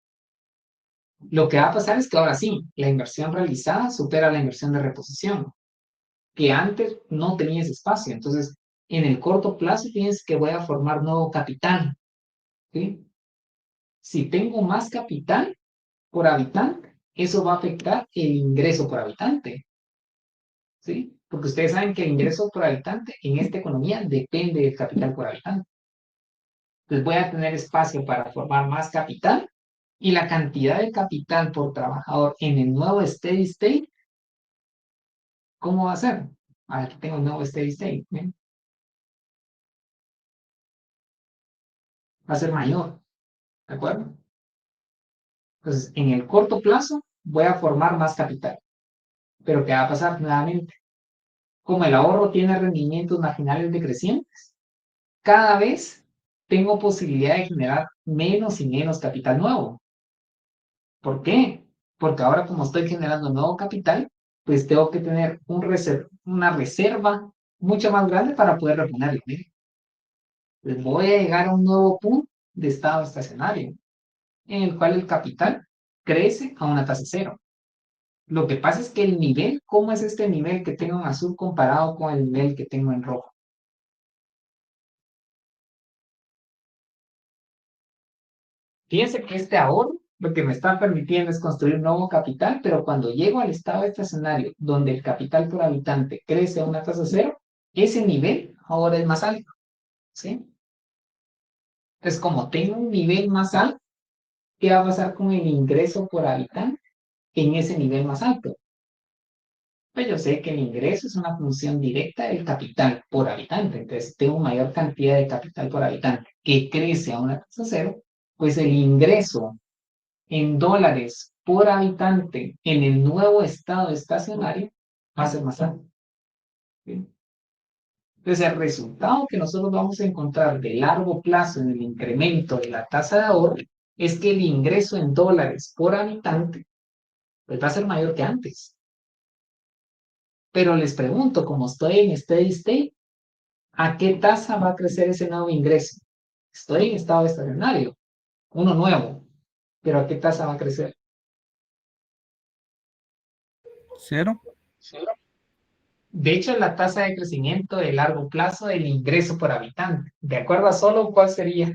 Lo que va a pasar es que ahora sí, la inversión realizada supera la inversión de reposición, que antes no tenía ese espacio. Entonces, en el corto plazo, fíjense que voy a formar nuevo capital, ¿sí? Si tengo más capital por habitante, eso va a afectar el ingreso por habitante, ¿sí? Porque ustedes saben que el ingreso por habitante en esta economía depende del capital por habitante. Entonces voy a tener espacio para formar más capital y la cantidad de capital por trabajador en el nuevo steady state, ¿cómo va a ser? Aquí tengo el nuevo steady state, ¿ven? Va a ser mayor, ¿de acuerdo? Entonces, en el corto plazo voy a formar más capital. Pero ¿qué va a pasar nuevamente? Como el ahorro tiene rendimientos marginales decrecientes, cada vez tengo posibilidad de generar menos y menos capital nuevo. ¿Por qué? Porque ahora como estoy generando nuevo capital, pues tengo que tener una reserva mucho más grande para poder reponerlo. Pues voy a llegar a un nuevo punto de estado estacionario, en el cual el capital crece a una tasa cero. Lo que pasa es que el nivel, ¿cómo es este nivel que tengo en azul comparado con el nivel que tengo en rojo? Fíjense que este ahorro lo que me está permitiendo es construir un nuevo capital, pero cuando llego al estado estacionario, donde el capital por habitante crece a una tasa cero, ese nivel ahora es más alto, ¿sí? Entonces, como tengo un nivel más alto, ¿qué va a pasar con el ingreso por habitante en ese nivel más alto? Pues yo sé que el ingreso es una función directa del capital por habitante, entonces tengo mayor cantidad de capital por habitante que crece a una tasa cero, pues el ingreso en dólares por habitante en el nuevo estado estacionario va a ser más alto, ¿sí? Entonces, el resultado que nosotros vamos a encontrar de largo plazo en el incremento de la tasa de ahorro es que el ingreso en dólares por habitante pues, va a ser mayor que antes. Pero les pregunto, como estoy en steady state, ¿a qué tasa va a crecer ese nuevo ingreso? Estoy en estado estacionario, uno nuevo, pero ¿a qué tasa va a crecer? ¿Cero? De hecho, la tasa de crecimiento de largo plazo del ingreso por habitante. ¿De acuerdo a solo cuál sería?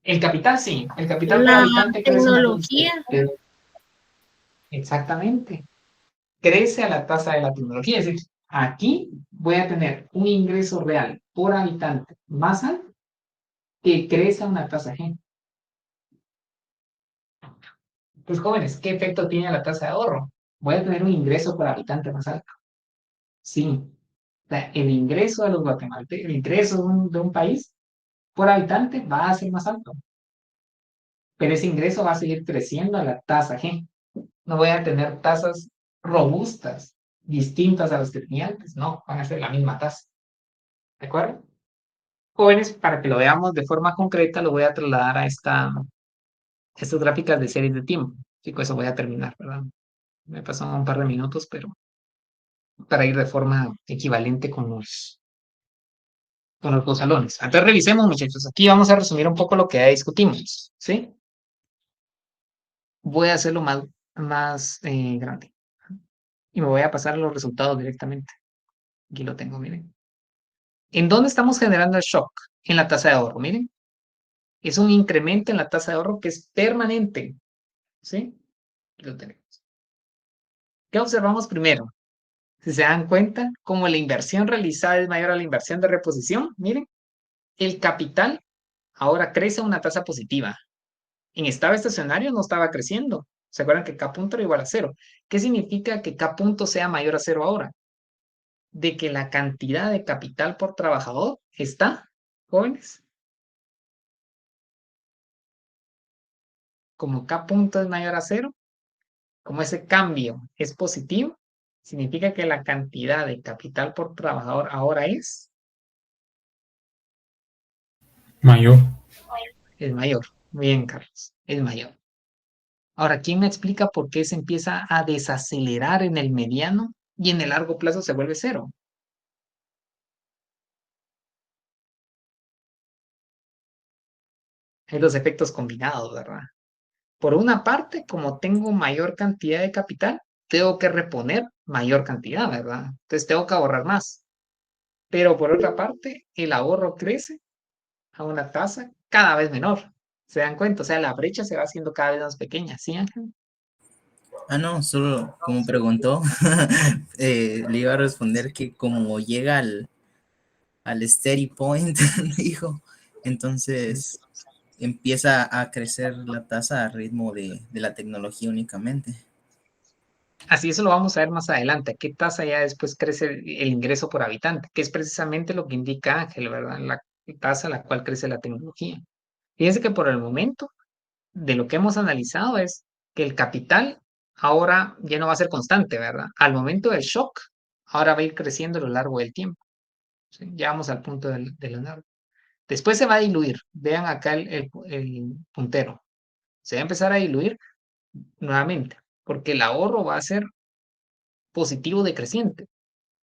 El capital sí, el capital por La habitante crece una tecnología. Exactamente. Crece a la tasa de la tecnología. Es decir, aquí voy a tener un ingreso real por habitante más alto que crece a una tasa G. Pues jóvenes, ¿qué efecto tiene la tasa de ahorro? Voy a tener un ingreso por habitante más alto. Sí. O sea, el ingreso de los guatemaltecos, el ingreso de un país por habitante va a ser más alto. Pero ese ingreso va a seguir creciendo a la tasa G. No voy a tener tasas robustas, distintas a las que tenía antes. No, van a ser la misma tasa. ¿De acuerdo? Jóvenes, para que lo veamos de forma concreta, lo voy a trasladar a estas gráficas de series de tiempo. Sí, con eso voy a terminar, ¿verdad? Me pasan un par de minutos, pero para ir de forma equivalente con los dos salones. Entonces revisemos, muchachos. Aquí vamos a resumir un poco lo que ya discutimos, ¿sí? Voy a hacerlo más grande. Y me voy a pasar los resultados directamente. Aquí lo tengo, miren. ¿En dónde estamos generando el shock? En la tasa de ahorro, miren. Es un incremento en la tasa de ahorro que es permanente, ¿sí? Aquí lo tenemos. ¿Qué observamos primero? Si se dan cuenta, como la inversión realizada es mayor a la inversión de reposición, miren, el capital ahora crece a una tasa positiva. En estado estacionario no estaba creciendo. ¿Se acuerdan que K punto era igual a 0? ¿Qué significa que K punto sea mayor a 0 ahora? De que la cantidad de capital por trabajador está, jóvenes, como K punto es mayor a 0, como ese cambio es positivo, significa que la cantidad de capital por trabajador ahora es Mayor. mayor. Muy bien, Carlos, es mayor. Ahora, ¿quién me explica por qué se empieza a desacelerar en el mediano y en el largo plazo se vuelve 0? Hay los efectos combinados, ¿verdad? Por una parte, como tengo mayor cantidad de capital, tengo que reponer mayor cantidad, ¿verdad? Entonces tengo que ahorrar más. Pero por otra parte, el ahorro crece a una tasa cada vez menor. ¿Se dan cuenta? O sea, la brecha se va haciendo cada vez más pequeña, ¿sí, Ángel? No, solo como preguntó, le iba a responder que como llega al steady point, dijo, entonces empieza a crecer la tasa a ritmo de la tecnología únicamente. Así eso lo vamos a ver más adelante. ¿A qué tasa ya después crece el ingreso por habitante? Que es precisamente lo que indica Ángel, ¿verdad? La tasa a la cual crece la tecnología. Fíjense que por el momento, de lo que hemos analizado es que el capital ahora ya no va a ser constante, ¿verdad? Al momento del shock, ahora va a ir creciendo a lo largo del tiempo. ¿Sí? Ya vamos al punto del Leonardo. Después se va a diluir. Vean acá el puntero. Se va a empezar a diluir nuevamente, porque el ahorro va a ser positivo decreciente.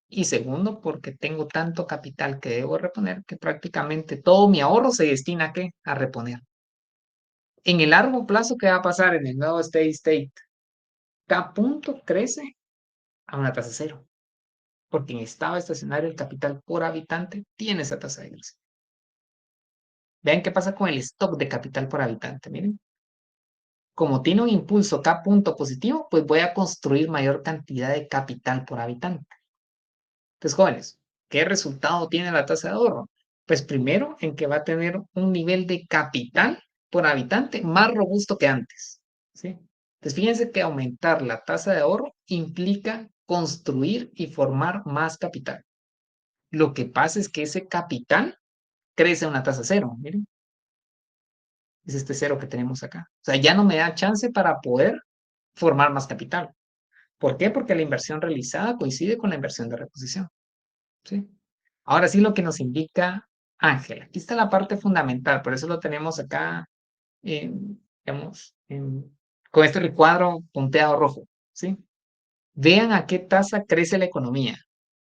Y segundo, porque tengo tanto capital que debo reponer que prácticamente todo mi ahorro se destina ¿a qué? A reponer. En el largo plazo, ¿qué va a pasar en el nuevo steady state? K punto crece a una tasa 0, porque en estado estacionario el capital por habitante tiene esa tasa de crecimiento. Vean qué pasa con el stock de capital por habitante, miren. Como tiene un impulso K punto positivo, pues voy a construir mayor cantidad de capital por habitante. Entonces, jóvenes, ¿qué resultado tiene la tasa de ahorro? Pues primero, en que va a tener un nivel de capital por habitante más robusto que antes, ¿sí? Entonces, fíjense que aumentar la tasa de ahorro implica construir y formar más capital. Lo que pasa es que ese capital crece a una tasa 0, miren. Es este 0 que tenemos acá. O sea, ya no me da chance para poder formar más capital. ¿Por qué? Porque la inversión realizada coincide con la inversión de reposición, ¿sí? Ahora sí lo que nos indica Ángel. Aquí está la parte fundamental, por eso lo tenemos acá, digamos, con este recuadro punteado rojo, ¿sí? Vean a qué tasa crece la economía.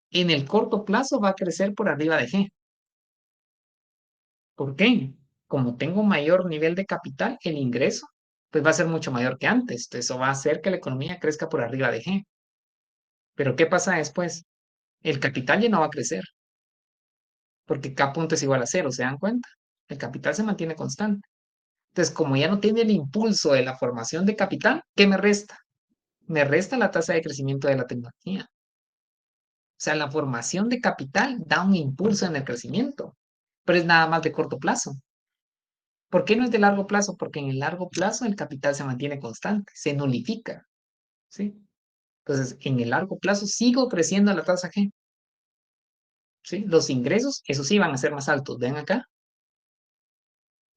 En el corto plazo va a crecer por arriba de G. ¿Por qué? Como tengo mayor nivel de capital, el ingreso pues va a ser mucho mayor que antes. Entonces, eso va a hacer que la economía crezca por arriba de G. Pero ¿qué pasa después? El capital ya no va a crecer, porque K punto es igual a 0, ¿se dan cuenta? El capital se mantiene constante. Entonces, como ya no tiene el impulso de la formación de capital, ¿qué me resta? Me resta la tasa de crecimiento de la tecnología. O sea, la formación de capital da un impulso en el crecimiento, pero es nada más de corto plazo. ¿Por qué no es de largo plazo? Porque en el largo plazo el capital se mantiene constante, se nulifica, ¿sí? Entonces, en el largo plazo sigo creciendo a la tasa G, ¿sí? Los ingresos, eso sí, van a ser más altos. Ven acá.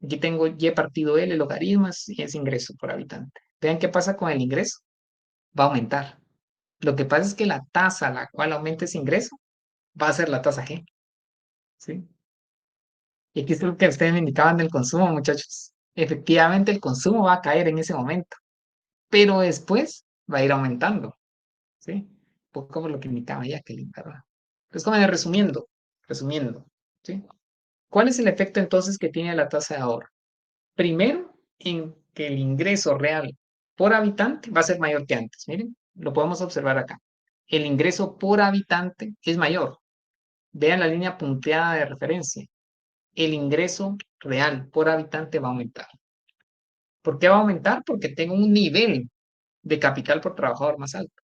Aquí tengo Y partido L, logaritmos, y es ingreso por habitante. Vean qué pasa con el ingreso. Va a aumentar. Lo que pasa es que la tasa a la cual aumenta ese ingreso va a ser la tasa G, ¿sí? Y aquí es lo que ustedes me indicaban del consumo, muchachos. Efectivamente, el consumo va a caer en ese momento, pero después va a ir aumentando, ¿sí? poco como lo que indicaba Jacqueline, ¿verdad? Entonces, como resumiendo, ¿sí? ¿Cuál es el efecto entonces que tiene la tasa de ahorro? Primero, en que el ingreso real por habitante va a ser mayor que antes. Miren, lo podemos observar acá. El ingreso por habitante es mayor. Vean la línea punteada de referencia. El ingreso real por habitante va a aumentar. ¿Por qué va a aumentar? Porque tengo un nivel de capital por trabajador más alto.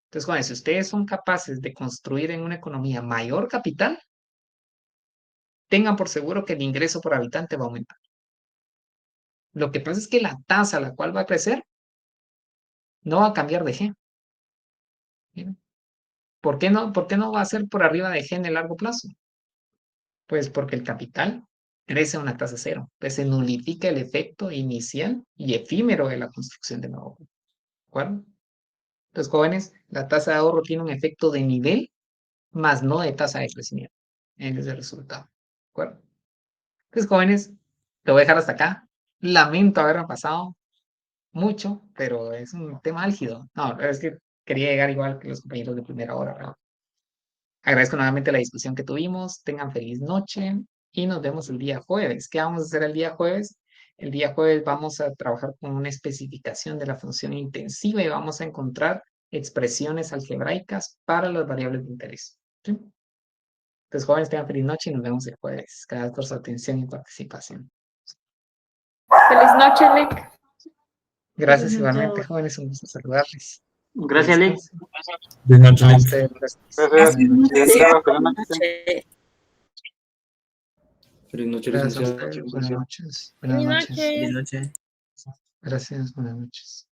Entonces, con eso, si ustedes son capaces de construir en una economía mayor capital, tengan por seguro que el ingreso por habitante va a aumentar. Lo que pasa es que la tasa a la cual va a crecer no va a cambiar de G. ¿Miren? ¿Por qué no va a ser por arriba de G en el largo plazo? Pues porque el capital crece a una tasa cero. Entonces se nulifica el efecto inicial y efímero de la construcción de nuevo. ¿De acuerdo? Entonces, jóvenes, la tasa de ahorro tiene un efecto de nivel, más no de tasa de crecimiento. Ese es el resultado. ¿De acuerdo? Entonces, jóvenes, te voy a dejar hasta acá. Lamento haberme pasado mucho, pero es un tema álgido. No, es que quería llegar igual que los compañeros de primera hora, ¿verdad? Agradezco nuevamente la discusión que tuvimos. Tengan feliz noche y nos vemos el día jueves. ¿Qué vamos a hacer el día jueves? El día jueves vamos a trabajar con una especificación de la función intensiva y vamos a encontrar expresiones algebraicas para las variables de interés. ¿Sí? Entonces, jóvenes, tengan feliz noche y nos vemos el jueves. Gracias por su atención y participación. Feliz noche, Lick. Gracias Feliz noche. igualmente, jóvenes. Un gusto saludarles. Gracias, Lick. Buenas noches, A Lick. ustedes, gracias. Gracias. Feliz noche, Gracias a licenciado. ustedes. Buenas noches. Buenas Feliz noches. noche. Feliz noche. Gracias, buenas noches.